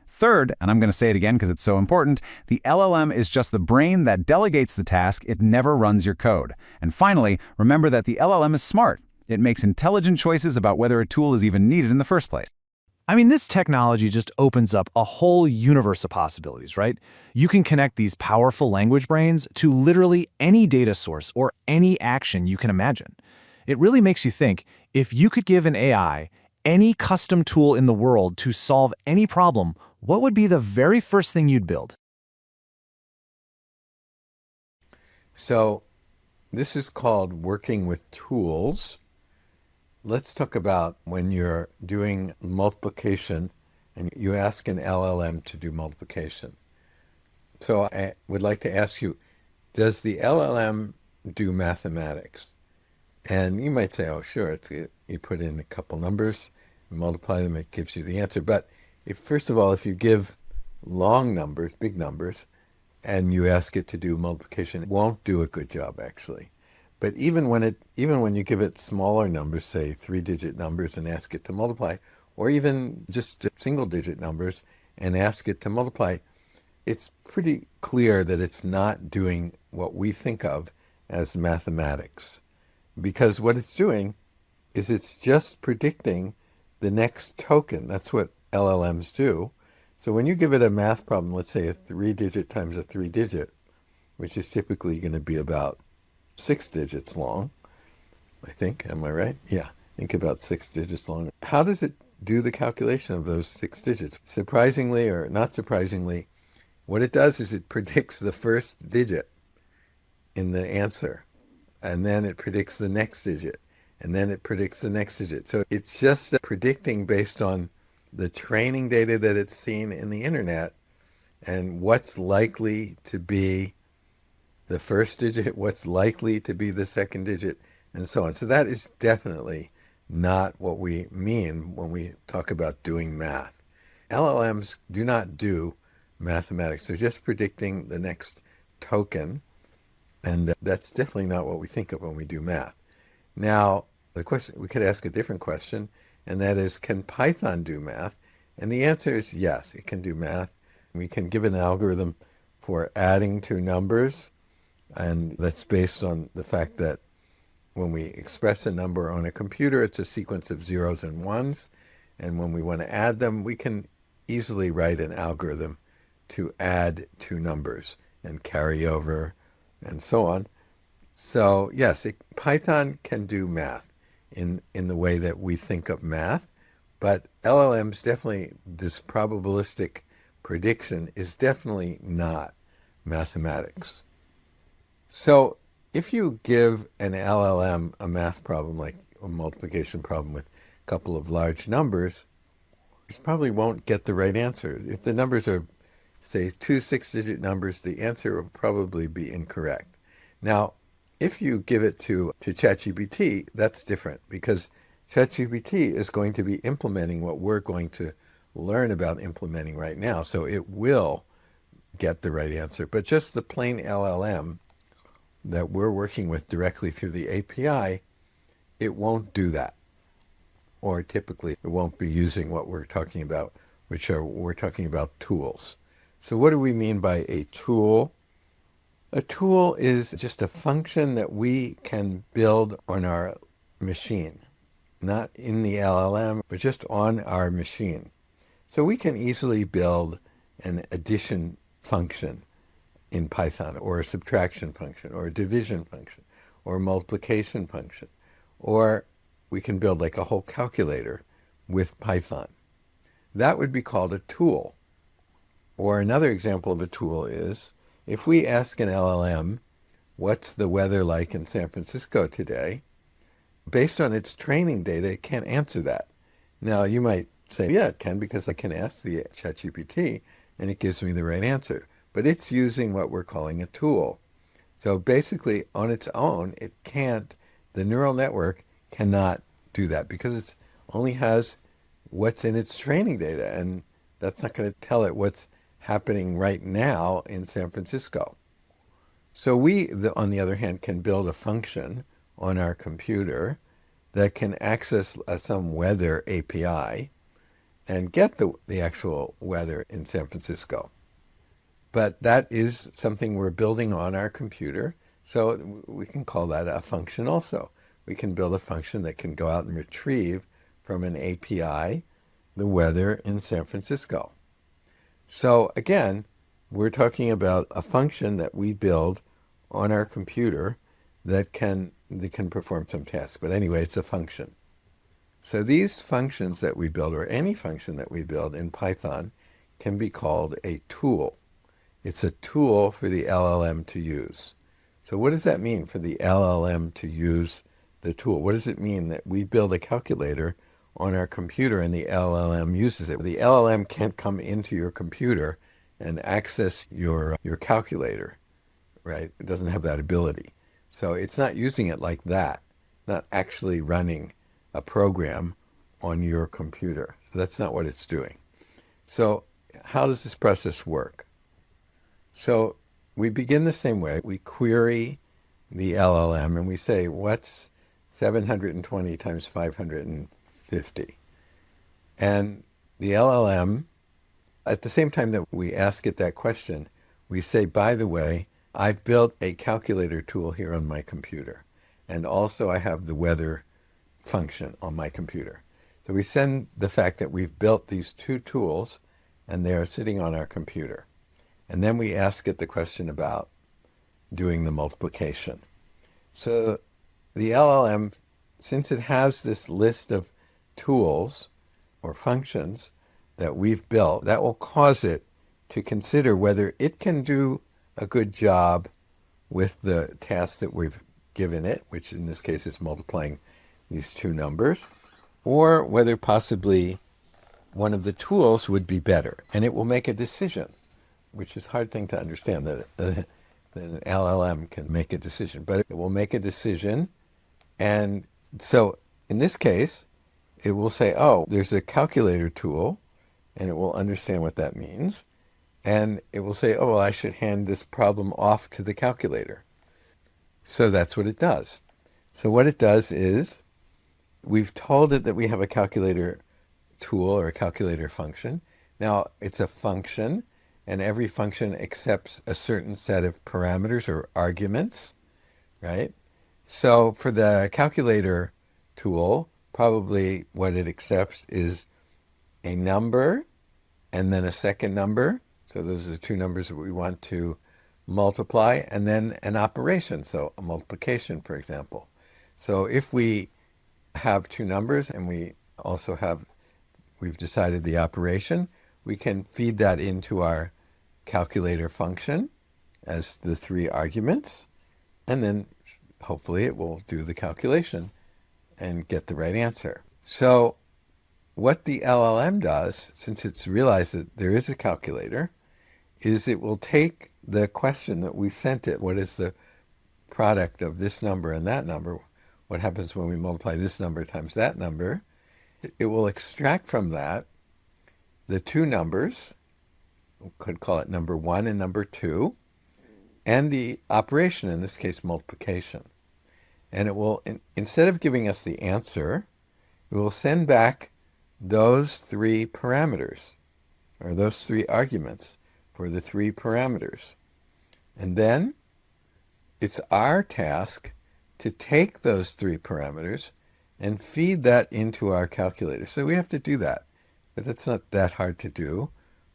Third, and I'm going to say it again because it's so important, the LLM is just the brain that delegates the task. It never runs your code. And finally, remember that the LLM is smart. It makes intelligent choices about whether a tool is even needed in the first place. I mean, this technology just opens up a whole universe of possibilities, right? You can connect these powerful language brains to literally any data source or any action you can imagine. It really makes you think, if you could give an AI any custom tool in the world to solve any problem, what would be the very first thing you'd build? So this is called working with tools. Let's talk about when you're doing multiplication and you ask an LLM to do multiplication. So I would like to ask you, does the LLM do mathematics? And you might say, oh, sure, you put in a couple numbers, you multiply them, it gives you the answer. But first of all, if you give long numbers, big numbers, and you ask it to do multiplication, it won't do a good job, actually. But even when you give it smaller numbers, say 3-digit numbers, and ask it to multiply, or even just single-digit numbers and ask it to multiply, it's pretty clear that it's not doing what we think of as mathematics. Because what it's doing is it's just predicting the next token. That's what LLMs do. So when you give it a math problem, let's say a 3-digit times a 3-digit, which is typically going to be about 6 digits long, I think. Am I right? Yeah. think about 6 digits long. How does it do the calculation of those 6 digits? Surprisingly or not surprisingly, what it does is it predicts the first digit in the answer, and then it predicts the next digit, and then it predicts the next digit. So it's just predicting based on the training data that it's seen in the internet and what's likely to be the first digit, what's likely to be the second digit, and so on. So that is definitely not what we mean when we talk about doing math. LLMs do not do mathematics. They're just predicting the next token, and that's definitely not what we think of when we do math. Now, the question, we could ask a different question, and that is, can Python do math? And the answer is yes, it can do math. We can give an algorithm for adding two numbers, and that's based on the fact that when we express a number on a computer, it's a sequence of zeros and ones. And when we want to add them, we can easily write an algorithm to add two numbers and carry over and so on. So yes, Python can do math in the way that we think of math, but LLMs definitely, this probabilistic prediction is definitely not mathematics. So if you give an LLM a math problem, like a multiplication problem with a couple of large numbers, it probably won't get the right answer. If the numbers are, say, two 6-digit numbers, the answer will probably be incorrect. Now, if you give it to ChatGPT, that's different, because ChatGPT is going to be implementing what we're going to learn about implementing right now. So it will get the right answer. But just the plain LLM that we're working with directly through the API, it won't do that. Or typically it won't be using what we're talking about, we're talking about tools. So what do we mean by a tool? A tool is just a function that we can build on our machine, not in the LLM, but just on our machine. So we can easily build an addition function in Python, or a subtraction function, or a division function, or a multiplication function, or we can build like a whole calculator with Python. That would be called a tool. Or another example of a tool is, if we ask an LLM, what's the weather like in San Francisco today? Based on its training data, it can't answer that. Now, you might say, yeah, it can, because I can ask the ChatGPT and it gives me the right answer. But it's using what we're calling a tool. So basically, on its own, it can't, the neural network cannot do that, because it only has what's in its training data, and that's not going to tell it what's happening right now in San Francisco. So we, on the other hand, can build a function on our computer that can access some weather API and get the actual weather in San Francisco. But that is something we're building on our computer, so we can call that a function also. We can build a function that can go out and retrieve from an API the weather in San Francisco. So again, we're talking about a function that we build on our computer that can perform some tasks. But anyway, it's a function. So these functions that we build, or any function that we build in Python, can be called a tool. It's a tool for the LLM to use. So what does that mean for the LLM to use the tool? What does it mean that we build a calculator on our computer and the LLM uses it? The LLM can't come into your computer and access your calculator, right? It doesn't have that ability. So it's not using it like that, not actually running a program on your computer. That's not what it's doing. So how does this process work? So we begin the same way. We query the LLM and we say, what's 720 times 550? And the LLM, at the same time that we ask it that question, we say, by the way, I've built a calculator tool here on my computer. And also I have the weather function on my computer. So we send the fact that we've built these two tools and they are sitting on our computer. And then we ask it the question about doing the multiplication. So the LLM since it has this list of tools or functions that we've built, that will cause it to consider whether it can do a good job with the task that we've given it, which in this case is multiplying these two numbers, or whether possibly one of the tools would be better. And it will make a decision, which is a hard thing to understand, that an LLM can make a decision. But it will make a decision. And so in this case, it will say, oh, there's a calculator tool, and it will understand what that means. And it will say, oh, well, I should hand this problem off to the calculator. So that's what it does. So what it does is we've told it that we have a calculator tool or a calculator function. Now, it's a function, and every function accepts a certain set of parameters or arguments, right? So for the calculator tool, probably what it accepts is a number and then a second number. So those are the two numbers that we want to multiply, and then an operation, so a multiplication, for example. So if we have two numbers and we've decided the operation, we can feed that into our calculator function as the three arguments, and then hopefully it will do the calculation and get the right answer. So what the LLM does, since it's realized that there is a calculator, is it will take the question that we sent it, what is the product of this number and that number, what happens when we multiply this number times that number, it will extract from that the two numbers, we could call it number 1 and number 2, and the operation, in this case multiplication. And it will, instead of giving us the answer, it will send back those three parameters, or those three arguments for the three parameters. And then it's our task to take those three parameters and feed that into our calculator. So we have to do that, but that's not that hard to do.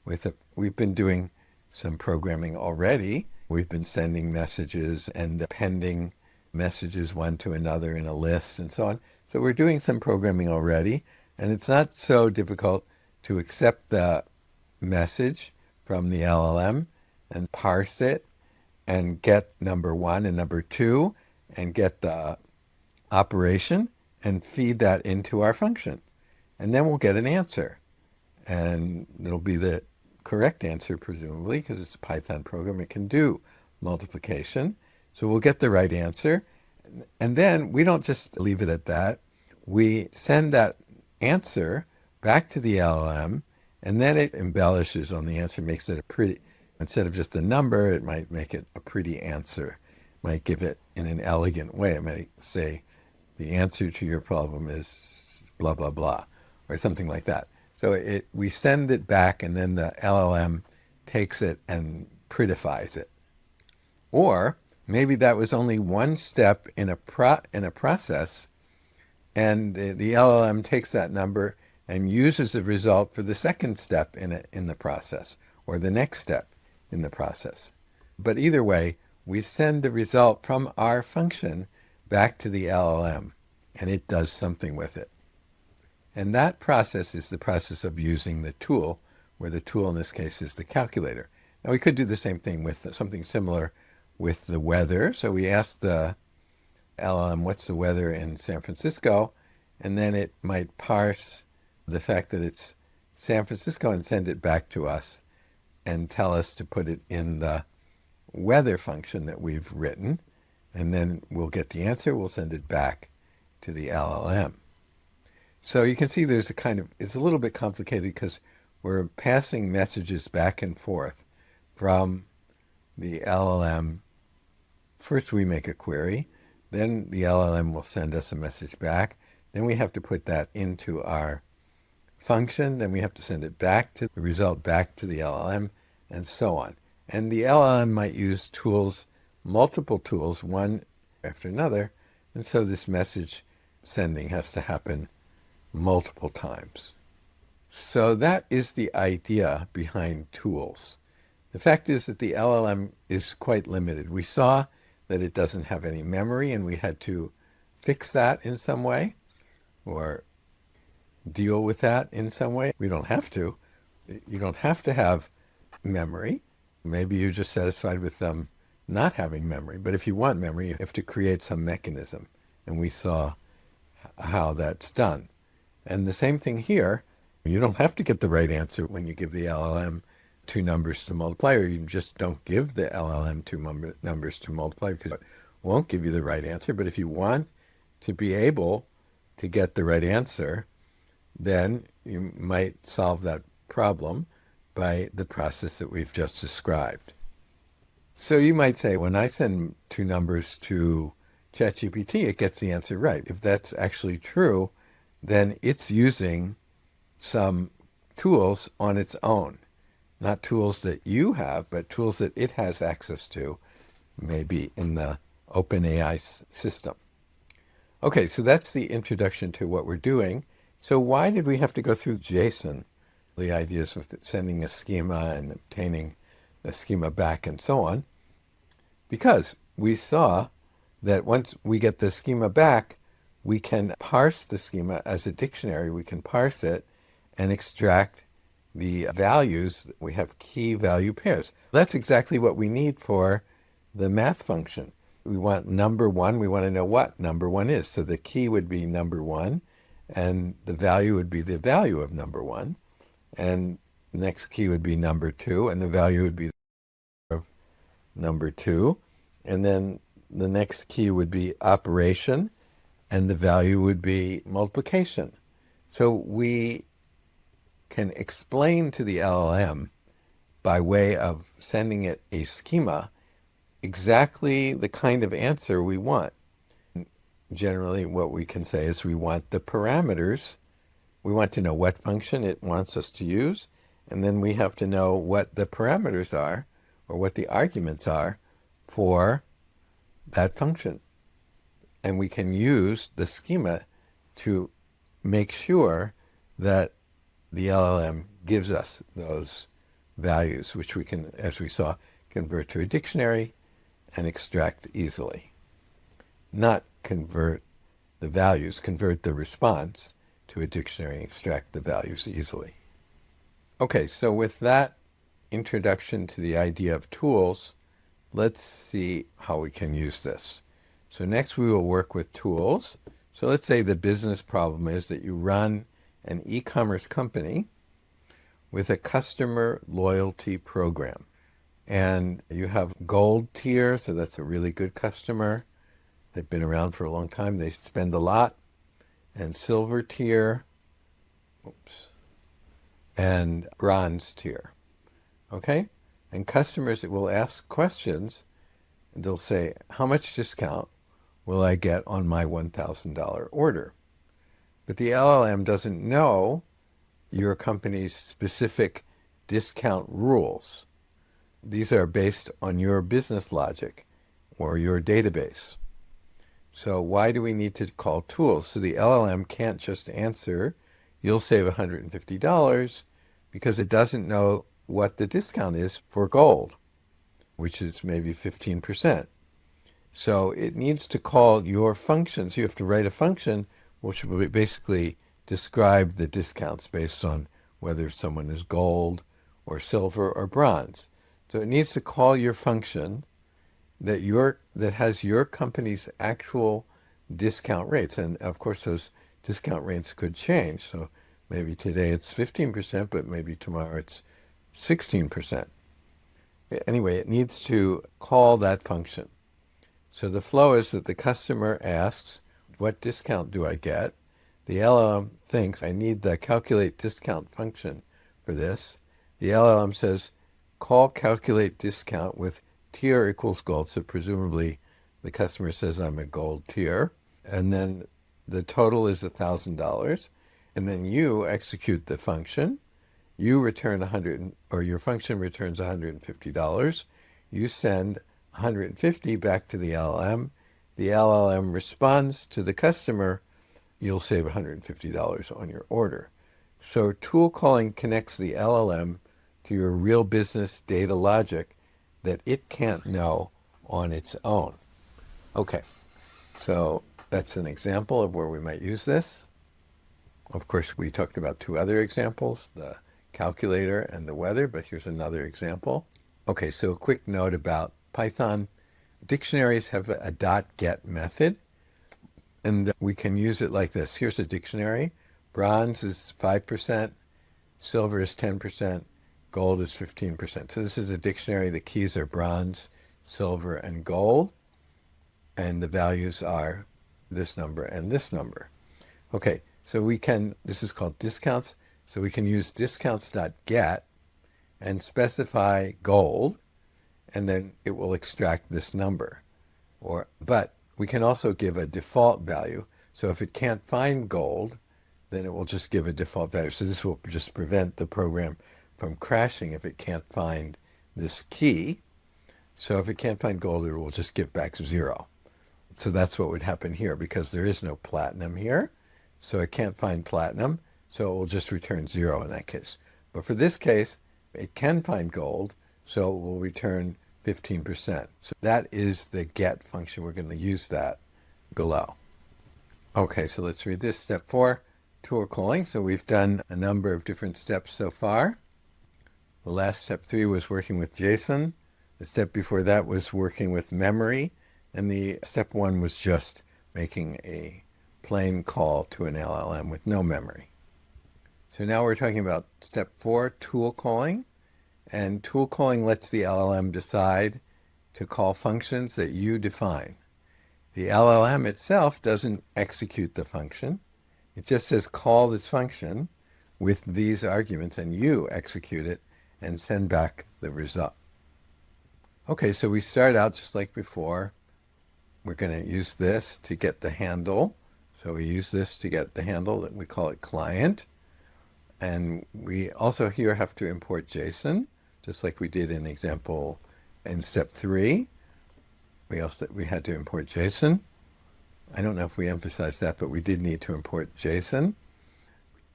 We've been doing some programming already. We've been sending messages and appending messages one to another in a list and so on. So we're doing some programming already, and it's not so difficult to accept the message from the LLM and parse it and get number 1 and number 2 and get the operation and feed that into our function. And then we'll get an answer. And it'll be the correct answer, presumably, because it's a Python program. It can do multiplication. So we'll get the right answer. And then we don't just leave it at that. We send that answer back to the LLM, and then it embellishes on the answer, makes it a pretty, instead of just a number, it might make it a pretty answer. It might give it in an elegant way. It might say, the answer to your problem is blah, blah, blah, or something like that. So we send it back, and then the LLM takes it and prettifies it. Or maybe that was only one step in a process, and the LLM takes that number and uses the result for the second step in the process, or the next step in the process. But either way, we send the result from our function back to the LLM, and it does something with it. And that process is the process of using the tool, where the tool in this case is the calculator. Now we could do the same thing with something similar with the weather. So we ask the LLM, what's the weather in San Francisco? And then it might parse the fact that it's San Francisco and send it back to us and tell us to put it in the weather function that we've written. And then we'll get the answer, we'll send it back to the LLM. So you can see there's it's a little bit complicated because we're passing messages back and forth from the LLM. First we make a query, then the LLM will send us a message back. Then we have to put that into our function, then we have to send it back to the result back to the LLM, and so on. And the LLM might use tools, multiple tools, one after another, and so this message sending has to happen multiple times. So that is the idea behind tools. The fact is that the LLM is quite limited. We saw that it doesn't have any memory, and we had to fix that in some way or deal with that in some way. We don't have to. You don't have to have memory. Maybe you're just satisfied with them not having memory. But if you want memory, you have to create some mechanism. And we saw how that's done. And the same thing here. You don't have to get the right answer when you give the LLM two numbers to multiply, or you just don't give the LLM two numbers to multiply because it won't give you the right answer. But if you want to be able to get the right answer, then you might solve that problem by the process that we've just described. So you might say, when I send two numbers to ChatGPT, it gets the answer right. If that's actually true, then it's using some tools on its own. Not tools that you have, but tools that it has access to, maybe in the OpenAI system. Okay, so that's the introduction to what we're doing. So why did we have to go through JSON? The ideas with sending a schema and obtaining the schema back and so on. Because we saw that once we get the schema back, we can parse the schema as a dictionary. We can parse it and extract the values. We have key value pairs. That's exactly what we need for the math function. We want number one. We want to know what number one is. So the key would be number one, and the value would be the value of number one. And the next key would be number two, and the value would be of number two. And then the next key would be operation, and the value would be multiplication. So we can explain to the LLM by way of sending it a schema exactly the kind of answer we want. Generally, what we can say is we want the parameters. We want to know what function it wants us to use, and then we have to know what the parameters are, or what the arguments are for that function. And we can use the schema to make sure that the LLM gives us those values, which we can, as we saw, convert to a dictionary and extract easily. Not convert the values, convert the response to a dictionary and extract the values easily. Okay, so with that introduction to the idea of tools, let's see how we can use this. So next we will work with tools. So let's say the business problem is that you run an e-commerce company with a customer loyalty program. And you have gold tier, so that's a really good customer. They've been around for a long time. They spend a lot. And silver tier, and bronze tier. Okay? And customers will ask questions. They'll say, how much discount will I get on my $1,000 order? But the LLM doesn't know your company's specific discount rules. These are based on your business logic or your database. So why do we need to call tools? So the LLM can't just answer, you'll save $150, because it doesn't know what the discount is for gold, which is maybe 15%. So it needs to call your functions. You have to write a function which will basically describe the discounts based on whether someone is gold or silver or bronze. So it needs to call your function that has your company's actual discount rates. And of course, those discount rates could change. So maybe today it's 15%, but maybe tomorrow it's 16%. Anyway, it needs to call that function. So the flow is that the customer asks, what discount do I get? The LLM thinks, I need the calculate discount function for this. The LLM says, call calculate discount with tier equals gold. So presumably the customer says I'm a gold tier. And then the total is $1,000. And then you execute the function. You return your function returns $150. You send $150 back to the LLM. The LLM responds to the customer. You'll save $150 on your order. So tool calling connects the LLM to your real business data logic that it can't know on its own. Okay, so That's an example of where we might use this. Of course, we talked about two other examples, the calculator and the weather, but here's another example. Okay, so a quick note about Python. Dictionaries have a .get method, and we can use it like this. Here's a dictionary. Bronze is 5%, silver is 10%, gold is 15%. So this is a dictionary. The keys are bronze, silver, and gold, and the values are this number and this number. Okay, so this is called discounts. So we can use discounts.get and specify gold, and then it will extract this number. But we can also give a default value. So if it can't find gold, then it will just give a default value. So this will just prevent the program from crashing if it can't find this key. So if it can't find gold, it will just give back 0. So that's what would happen here, because there is no platinum here. So it can't find platinum, so it will just return 0 in that case. But for this case, it can find gold, so it will return 15%. So that is the get function. We're going to use that below. Okay, so let's read this. Step 4, tool calling. So we've done a number of different steps so far. The last step 3 was working with JSON. The step before that was working with memory. And the step 1 was just making a plain call to an LLM with no memory. So now we're talking about step 4, tool calling. And tool calling lets the LLM decide to call functions that you define. The LLM itself doesn't execute the function. It just says call this function with these arguments, and you execute it and send back the result. Okay, so we start out just like before. We're going to use this to get the handle. So we use this to get the handle, that we call it client. And we also here have to import JSON, just like we did in example in step 3. We had to import JSON. I don't know if we emphasized that, but we did need to import JSON.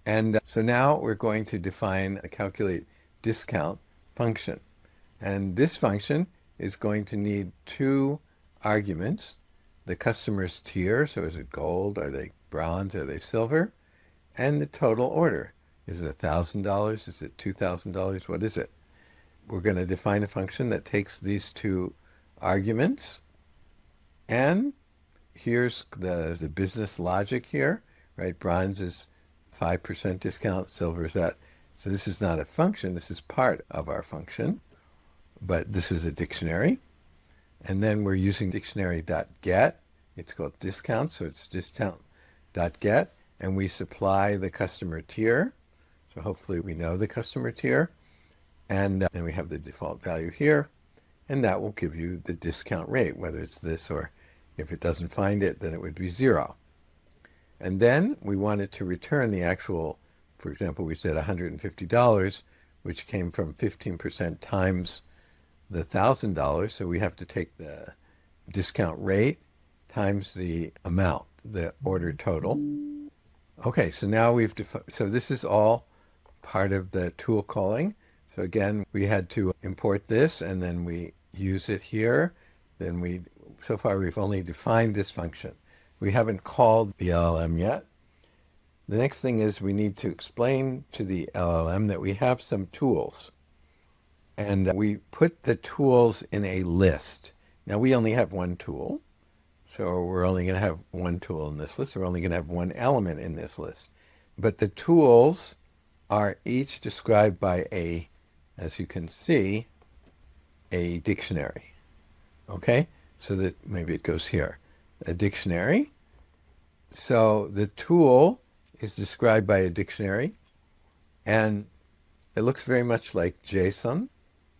And so now we're going to define a calculate discount function. And this function is going to need 2 arguments: the customer's tier, so is it gold, are they bronze, are they silver, and the total order. Is it $1,000? Is it $2,000? What is it? We're going to define a function that takes these 2 arguments. And here's the business logic here, right? Bronze is 5% discount, silver is that. So this is not a function, this is part of our function, but this is a dictionary. And then we're using dictionary.get. It's called discount, so it's discount.get. And we supply the customer tier. So hopefully we know the customer tier. And then we have the default value here. And that will give you the discount rate, whether it's this, or if it doesn't find it, then it would be 0. And then we wanted to return the actual, for example, we said $150, which came from 15% times the $1,000. So we have to take the discount rate times the amount, the order total. Okay, so now so this is all part of the tool calling. So again, we had to import this, and then we use it here. Then so far we've only defined this function. We haven't called the LLM yet. The next thing is we need to explain to the LLM that we have some tools. And we put the tools in a list. Now we only have one tool. So we're only going to have one tool in this list. We're only going to have one element in this list. But the tools are each described by as you can see, a dictionary. Okay? So that maybe it goes here. A dictionary. So the tool is described by a dictionary. And it looks very much like JSON.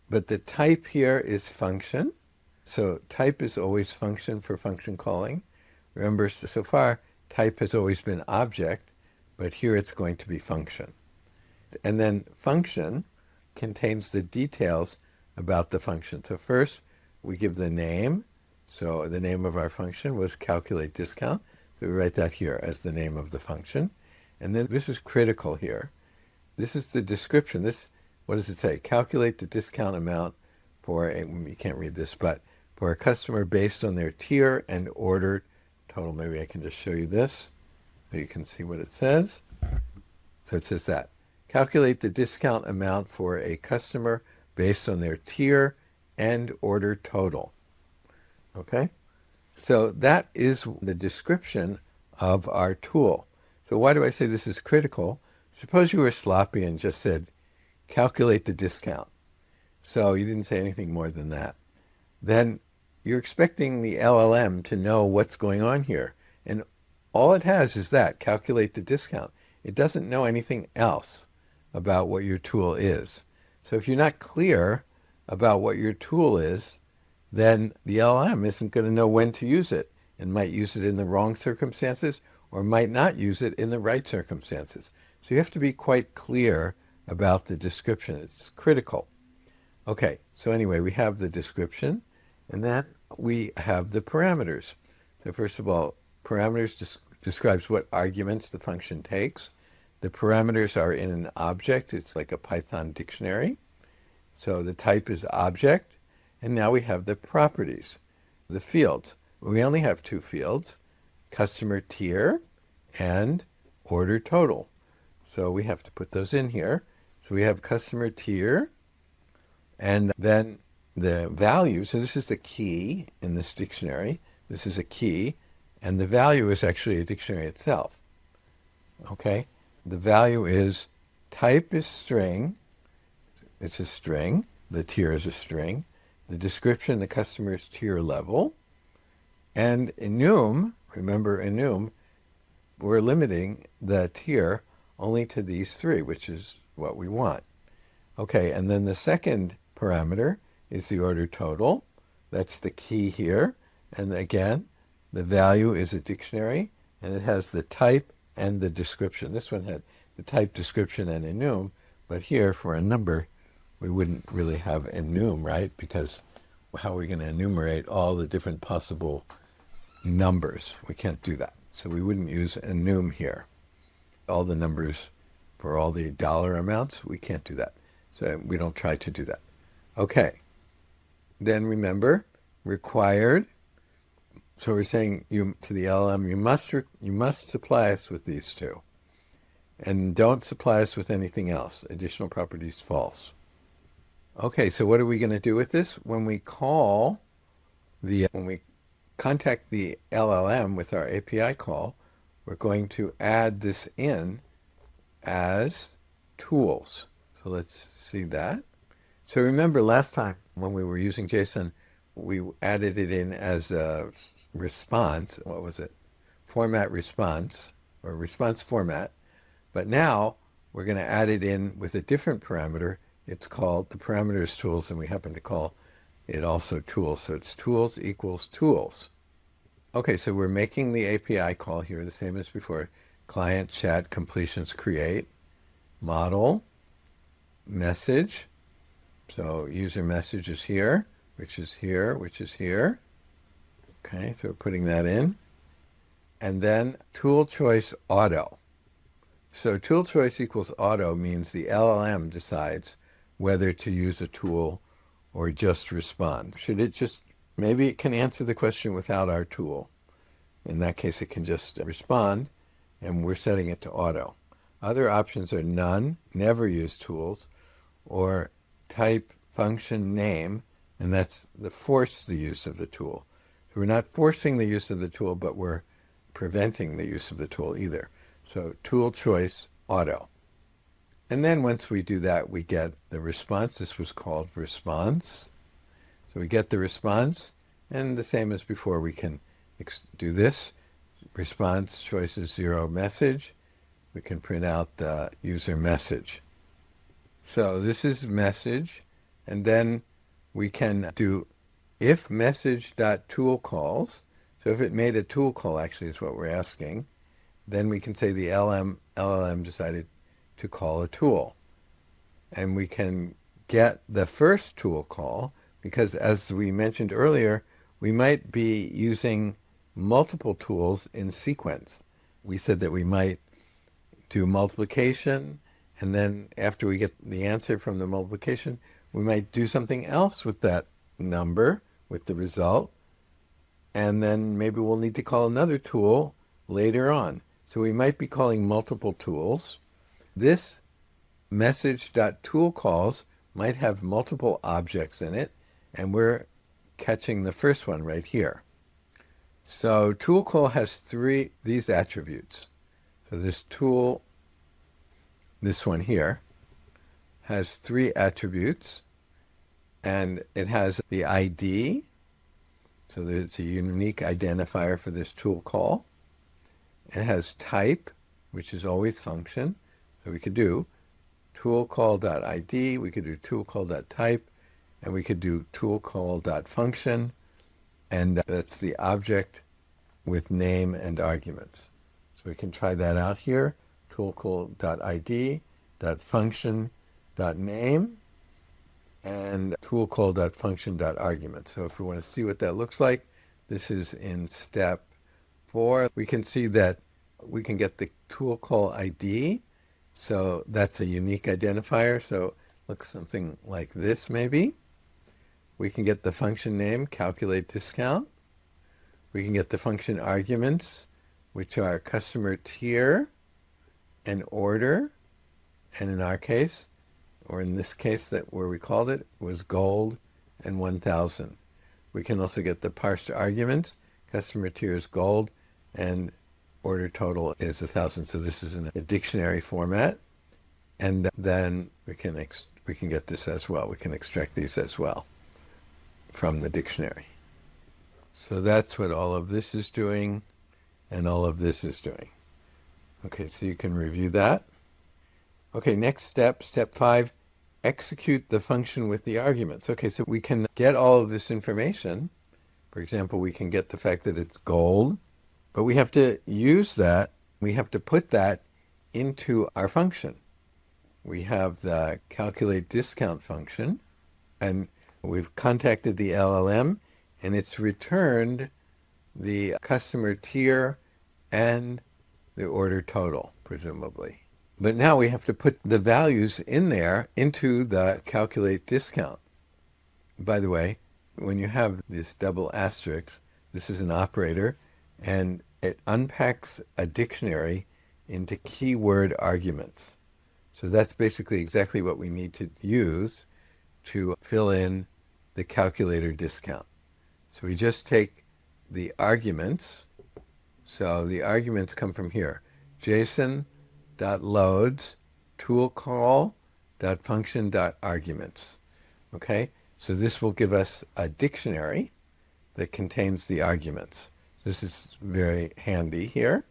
But the type here is function. So type is always function for function calling. Remember, so far, type has always been object, but here it's going to be function. And then function contains the details about the function. So first, we give the name. So the name of our function was calculate discount. So we write that here as the name of the function. And then this is critical here. This is the description. What does it say? Calculate the discount amount for you can't read this, but for a customer based on their tier and order total. Maybe I can just show you this so you can see what it says. So it says that. Calculate the discount amount for a customer based on their tier and order total. Okay? So that is the description of our tool. So why do I say this is critical? Suppose you were sloppy and just said, calculate the discount. So you didn't say anything more than that. Then you're expecting the LLM to know what's going on here. And all it has is that, calculate the discount. It doesn't know anything else about what your tool is. So if you're not clear about what your tool is, then the LLM isn't going to know when to use it and might use it in the wrong circumstances or might not use it in the right circumstances. So you have to be quite clear about the description. It's critical. Okay, so anyway, we have the description, and then we have the parameters. So first of all, parameters describes what arguments the function takes. The parameters are in an object. It's like a Python dictionary. So the type is object. And now we have the properties, the fields. We only have two fields, customer tier and order total. So we have to put those in here. So we have customer tier and then the value. So this is the key in this dictionary. This is a key, and the value is actually a dictionary itself. Okay? The value is type is string. It's a string. The tier is a string. The description, the customer's tier level. And enum, remember enum, we're limiting the tier only to these three, which is what we want. Okay, and then the second parameter is the order total. That's the key here. And again, the value is a dictionary, and it has the type and the description. This one had the type, description, and enum, but here for a number, we wouldn't really have enum, right? Because how are we going to enumerate all the different possible numbers? We can't do that. So we wouldn't use enum here. All the numbers for all the dollar amounts, we can't do that. So we don't try to do that. Okay. Then remember, required. So we're saying to the LLM, you must supply us with these two. And don't supply us with anything else. Additional properties false. Okay, so what are we going to do with this? When we contact the LLM with our API call, we're going to add this in as tools. So let's see that. So remember last time when we were using JSON, we added it in as a response. What was it? Format response, or response format. But now we're going to add it in with a different parameter. It's called, the parameter is tools, and we happen to call it also tools. So it's tools equals tools. Okay, so we're making the API call here the same as before. Client, chat, completions, create, model, message. So user message is here, which is here, which is here. Okay, so we're putting that in. And then tool choice auto. So tool choice equals auto means the LLM decides whether to use a tool or just respond. Should it just, maybe it can answer the question without our tool. In that case, it can just respond, and we're setting it to auto. Other options are none, never use tools, or type function name, and that's force the use of the tool. So we're not forcing the use of the tool, but we're preventing the use of the tool either. So tool choice auto. And then once we do that, we get the response. This was called response. So we get the response, and the same as before, we can do this. Response choices 0 message. We can print out the user message. So this is message, and then we can do if message.tool calls. So if it made a tool call, actually is what we're asking, then we can say the LLM decided to call a tool. And we can get the first tool call because, as we mentioned earlier, we might be using multiple tools in sequence. We said that we might do multiplication, and then after we get the answer from the multiplication, we might do something else with that number, with the result, and then maybe we'll need to call another tool later on. So we might be calling multiple tools. This message.toolCalls might have multiple objects in it, and we're catching the first one right here. So tool call has these attributes. So this tool, this one here, has 3 attributes, and it has the ID. So it's a unique identifier for this tool call. It has type, which is always function. So we could do toolcall.id, we could do toolcall.type, and we could do toolcall.function, and that's the object with name and arguments. So we can try that out here, toolcall.id, .function.name, and toolcall.function.argument. So if we want to see what that looks like, this is in step 4. We can see that we can get the tool call ID. So that's a unique identifier. So looks something like this maybe. We can get the function name, calculate discount. We can get the function arguments, which are customer tier and order. And in our case, or in this case that where we called it, was gold and 1,000. We can also get the parsed arguments. Customer tier is gold and order total is 1,000. So this is in a dictionary format. And then we can get this as well. We can extract these as well from the dictionary. So that's what all of this is doing and all of this is doing. Okay, so you can review that. Okay, next step, step 5, execute the function with the arguments. Okay, so we can get all of this information. For example, we can get the fact that it's gold, but we have to use that. We have to put that into our function. We have the calculate discount function, and we've contacted the LLM, and it's returned the customer tier and the order total, presumably. But now we have to put the values in there into the calculate discount. By the way, when you have this double asterisk, this is an operator, and it unpacks a dictionary into keyword arguments. So that's basically exactly what we need to use to fill in the calculator discount. So we just take the arguments. So the arguments come from here. JSON.loads toolcall.function.arguments. Okay, so this will give us a dictionary that contains the arguments. This is very handy here,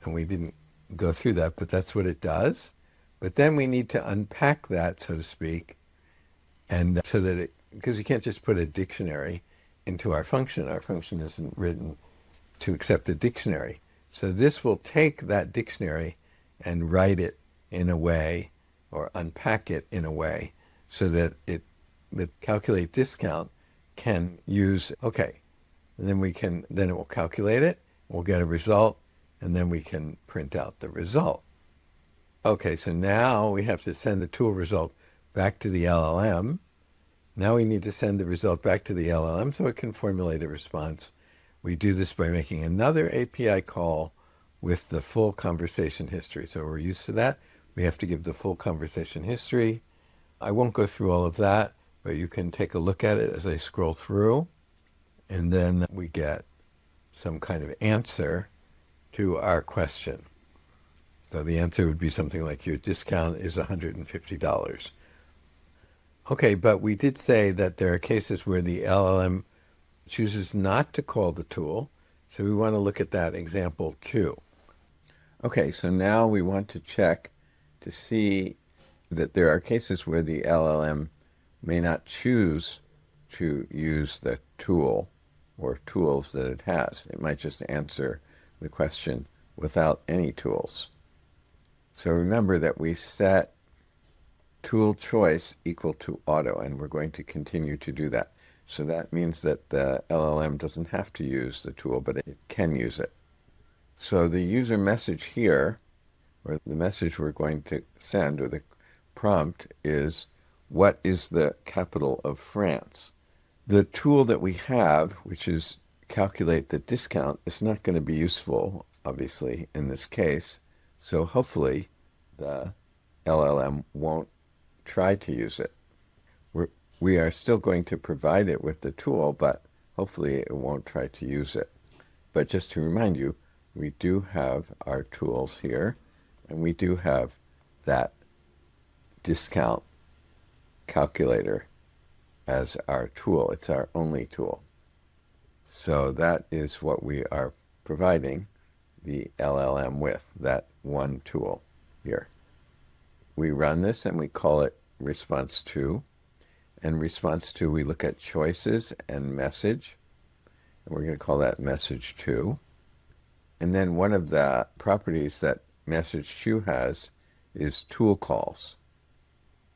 and we didn't go through that, but that's what it does. But then we need to unpack that, so to speak, and so that it, because you can't just put a dictionary into our function. Our function isn't written to accept a dictionary. So this will take that dictionary and write it in a way, or unpack it in a way, so that the calculate discount can use, okay, and then it will calculate it, we'll get a result, and then we can print out the result. Okay, so now we have to send the tool result back to the LLM. Now we need to send the result back to the LLM so it can formulate a response. We do this by making another API call with the full conversation history. So we're used to that. We have to give the full conversation history. I won't go through all of that, but you can take a look at it as I scroll through. And then we get some kind of answer to our question. So the answer would be something like, your discount is $150. Okay, but we did say that there are cases where the LLM chooses not to call the tool. So we want to look at that example too. Okay, so now we want to check to see that there are cases where the LLM may not choose to use the tool or tools that it has. It might just answer the question without any tools. So remember that we set tool choice equal to auto, and we're going to continue to do that. So that means that the LLM doesn't have to use the tool, but it can use it. So the user message here, or the message we're going to send, or the prompt, is, what is the capital of France? The tool that we have, which is calculate the discount is not going to be useful, obviously, in this case. So hopefully the LLM won't try to use it. We are still going to provide it with the tool, but hopefully it won't try to use it. But just to remind you, we do have our tools here, and we do have that discount calculator as our tool. It's our only tool. So that is what we are providing the LLM with, that one tool here. We run this and we call it response 2. And response 2, we look at choices and message. And we're going to call that message 2. And then one of the properties that message 2 has is tool calls.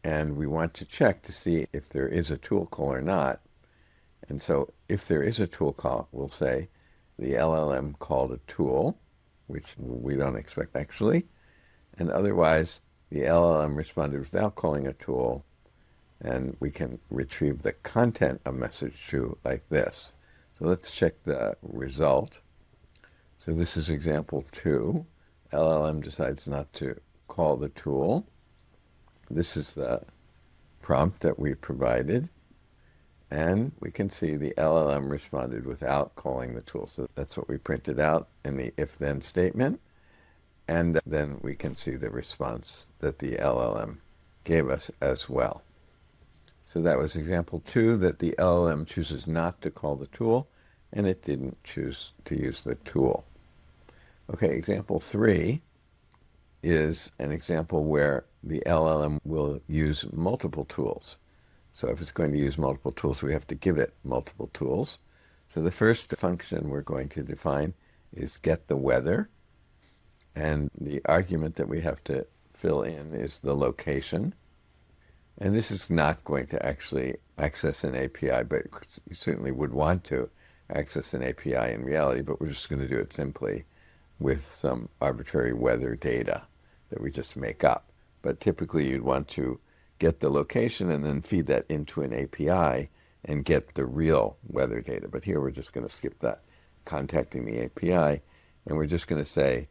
And we want to check to see if there is a tool call or not. And so if there is a tool call, we'll say the LLM called a tool, which we don't expect actually. And otherwise, the LLM responded without calling a tool. And we can retrieve the content of message 2 like this. So let's check the result. So this is example 2. LLM decides not to call the tool. This is the prompt that we provided. And we can see the LLM responded without calling the tool. So that's what we printed out in the if-then statement. And then we can see the response that the LLM gave us as well. So that was example 2, that the LLM chooses not to call the tool, and it didn't choose to use the tool. Okay, example 3 is an example where the LLM will use multiple tools. So if it's going to use multiple tools, we have to give it multiple tools. So the first function we're going to define is get the weather. And the argument that we have to fill in is the location. And this is not going to actually access an API, but you certainly would want to access an API in reality, but we're just going to do it simply with some arbitrary weather data that we just make up. But typically you'd want to get the location and then feed that into an API and get the real weather data. But here we're just going to skip that, contacting the API, and we're just going to say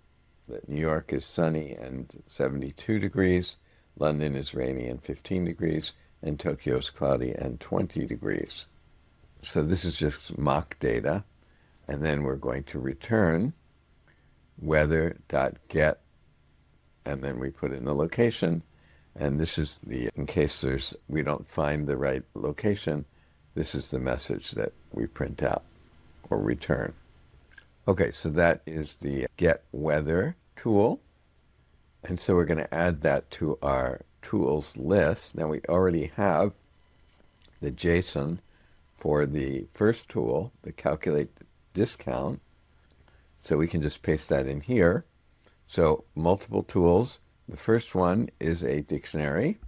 that New York is sunny and 72 degrees, London is rainy and 15 degrees, and Tokyo is cloudy and 20 degrees. So this is just mock data, and then we're going to return weather.get, and then we put in the location, and this is in case we don't find the right location, this is the message that we print out or return. Okay, so that is the get weather tool. And so we're going to add that to our tools list. Now we already have the JSON for the first tool, the calculate discount. So we can just paste that in here. So multiple tools. The first one is a dictionary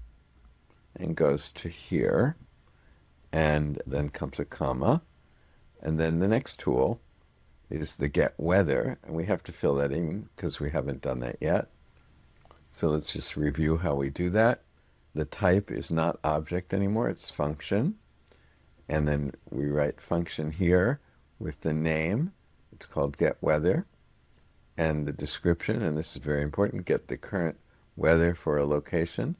and goes to here. And then comes a comma. And then the next tool is the get weather. And we have to fill that in because we haven't done that yet. So let's just review how we do that. The type is not object anymore, it's function. And then we write function here with the name. It's called get weather. And the description, and this is very important, get the current weather for a location.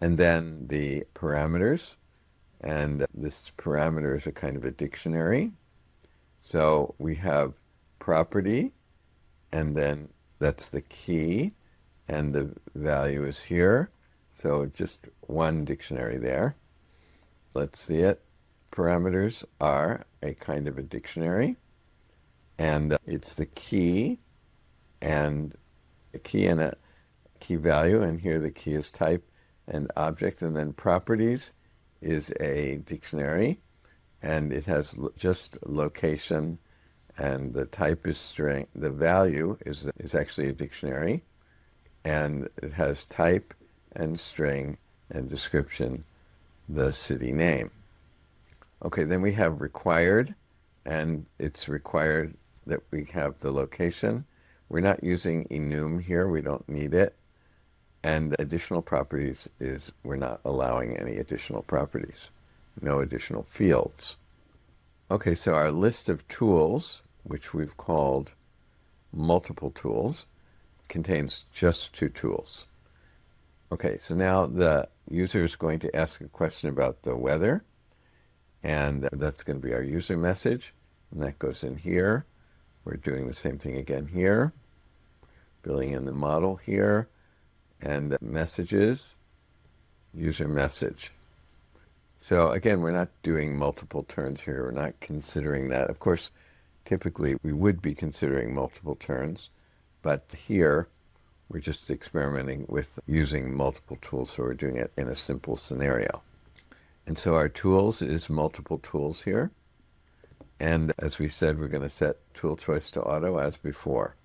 And then the parameters. And this parameter is a kind of a dictionary. So we have property, and then that's the key. And the value is here. So just one dictionary there. Let's see it. Parameters are a kind of a dictionary. And it's the key and a key and a key value. And here the key is type and object. And then properties is a dictionary. And it has just location. And the type is string. The value is actually a dictionary. And it has type and string and description, the city name. Okay, then we have required, and it's required that we have the location. We're not using enum here, we don't need it. And additional properties is we're not allowing any additional properties, no additional fields. Okay, so our list of tools, which we've called multiple tools, contains just 2 tools. Okay, so now the user is going to ask a question about the weather, and that's going to be our user message, and that goes in here. We're doing the same thing again here, building in the model here, and messages, user message. So again, we're not doing multiple turns here. We're not considering that. Of course, typically we would be considering multiple turns, but here we're just experimenting with using multiple tools, so we're doing it in a simple scenario. And so our tools is multiple tools here. And as we said, we're going to set tool choice to auto as before.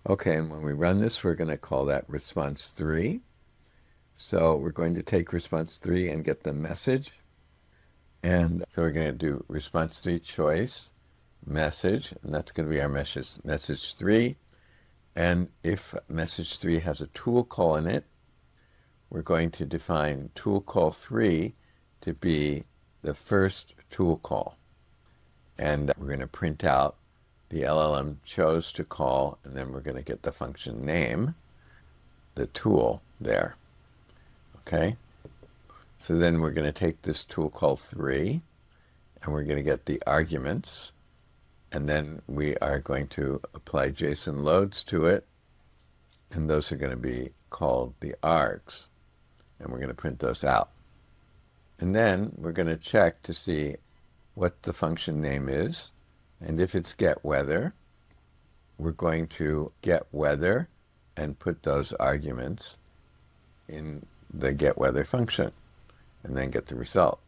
Okay, and when we run this, we're going to call that response 3. So we're going to take response 3 and get the message. And so we're going to do response 3 choice message, and that's going to be our message 3. And if message 3 has a tool call in it, we're going to define tool call 3 to be the first tool call. And we're going to print out the LLM chose to call, and then we're going to get the function name, the tool there. Okay? So then we're going to take this tool call 3, and we're going to get the arguments, and then we are going to apply JSON loads to it, and those are going to be called the args, and we're going to print those out. And then we're going to check to see what the function name is, and if it's getWeather, we're going to get weather and put those arguments in the getWeather function, and then get the result.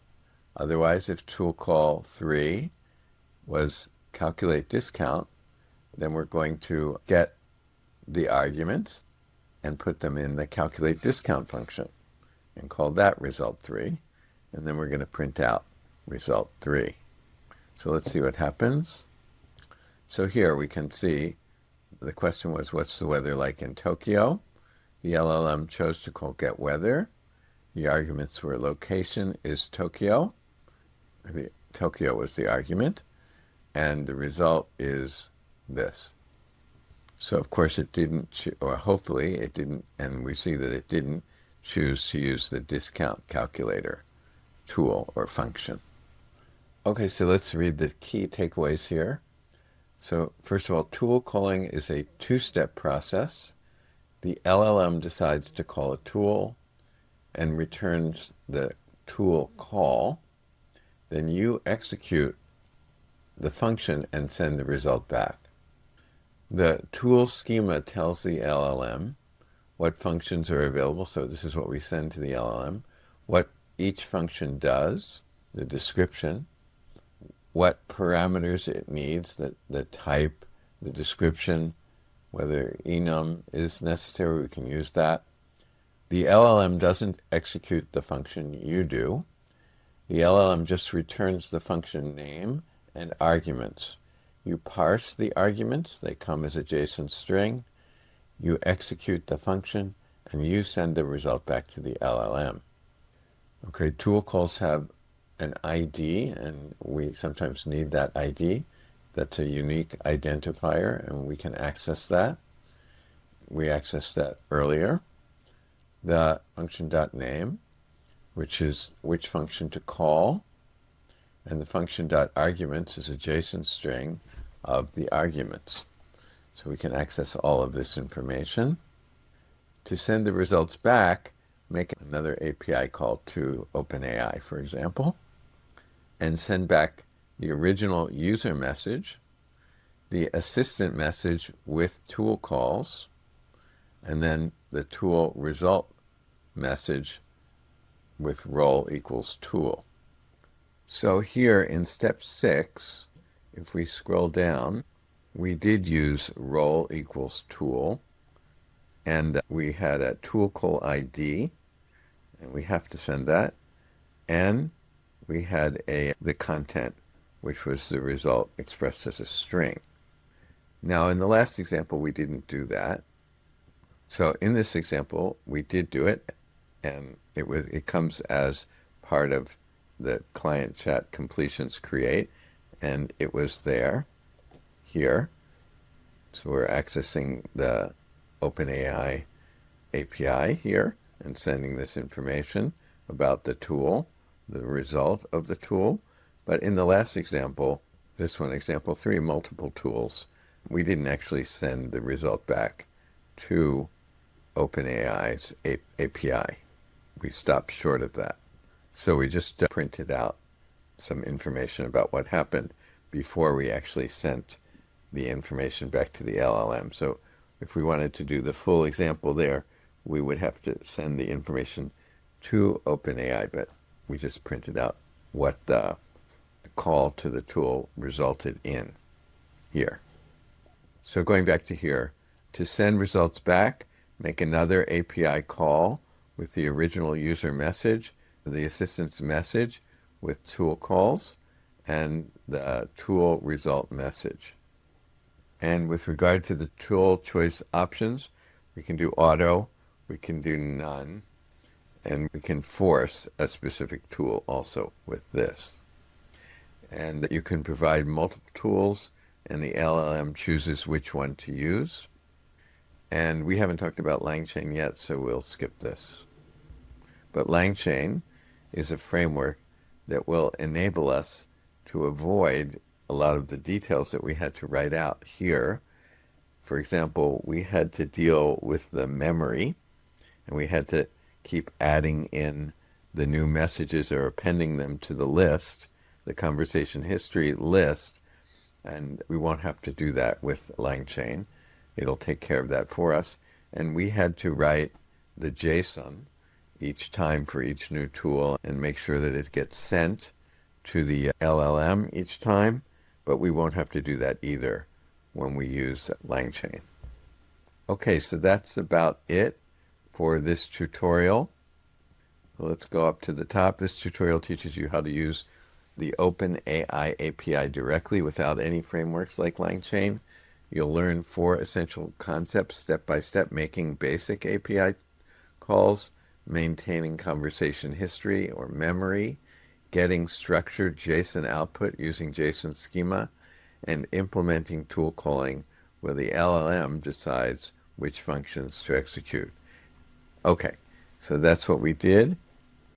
Otherwise, if tool call 3 was calculate discount, then we're going to get the arguments and put them in the calculate discount function and call that result 3, and then we're going to print out result 3. So let's see what happens. So here we can see the question was, what's the weather like in Tokyo? The LLM chose to call getWeather. The arguments were location is Tokyo. Tokyo was the argument. And the result is this. So of course it didn't, or hopefully it didn't, and we see that it didn't choose to use the discount calculator tool or function. Okay, so let's read the key takeaways here. So first of all, tool calling is a 2-step process. The LLM decides to call a tool and returns the tool call. Then you execute the function and send the result back. The tool schema tells the LLM what functions are available. So this is what we send to the LLM, what each function does, the description, what parameters it needs, the type, the description, whether enum is necessary, we can use that. The LLM doesn't execute the function, you do. The LLM just returns the function name and arguments. You parse the arguments, they come as a JSON string. You execute the function, and you send the result back to the LLM. Okay, tool calls have an ID, and we sometimes need that ID. That's a unique identifier, and we can access that. We accessed that earlier. The function.name, which is which function to call, and the function.arguments is a JSON string of the arguments. So we can access all of this information. To send the results back, make another API call to OpenAI, for example, and send back the original user message, the assistant message with tool calls, and then the tool result message with role equals tool. So here in step 6, if we scroll down, we did use role equals tool, and we had a tool call ID, and we have to send that, and we had the content, which was the result expressed as a string. Now in the last example, we didn't do that. So in this example, we did do it, and it comes as part of the client chat completions create, and it was there, here. So we're accessing the OpenAI API here and sending this information about the tool, the result of the tool. But in the last example, this one, example 3, multiple tools, we didn't actually send the result back to OpenAI's API. We stopped short of that. So we just printed out some information about what happened before we actually sent the information back to the LLM. So if we wanted to do the full example there, we would have to send the information to OpenAI, but we just printed out what the call to the tool resulted in here. So going back to here, to send results back, make another API call with the original user message, the assistant's message with tool calls, and the tool result message. And with regard to the tool choice options, we can do auto, we can do none, and we can force a specific tool also with this. And you can provide multiple tools, and the LLM chooses which one to use. And we haven't talked about LangChain yet, so we'll skip this. But LangChain is a framework that will enable us to avoid a lot of the details that we had to write out here. For example, we had to deal with the memory, and we had to keep adding in the new messages or appending them to the list, the conversation history list, and we won't have to do that with LangChain. It'll take care of that for us. And we had to write the JSON each time for each new tool and make sure that it gets sent to the LLM each time, but we won't have to do that either when we use LangChain. Okay, so that's about it for this tutorial. So let's go up to the top. This tutorial teaches you how to use the OpenAI API directly without any frameworks like LangChain. You'll learn 4 essential concepts step by step: making basic API calls, maintaining conversation history or memory, getting structured JSON output using JSON schema, and implementing tool calling where the LLM decides which functions to execute. Okay, so that's what we did.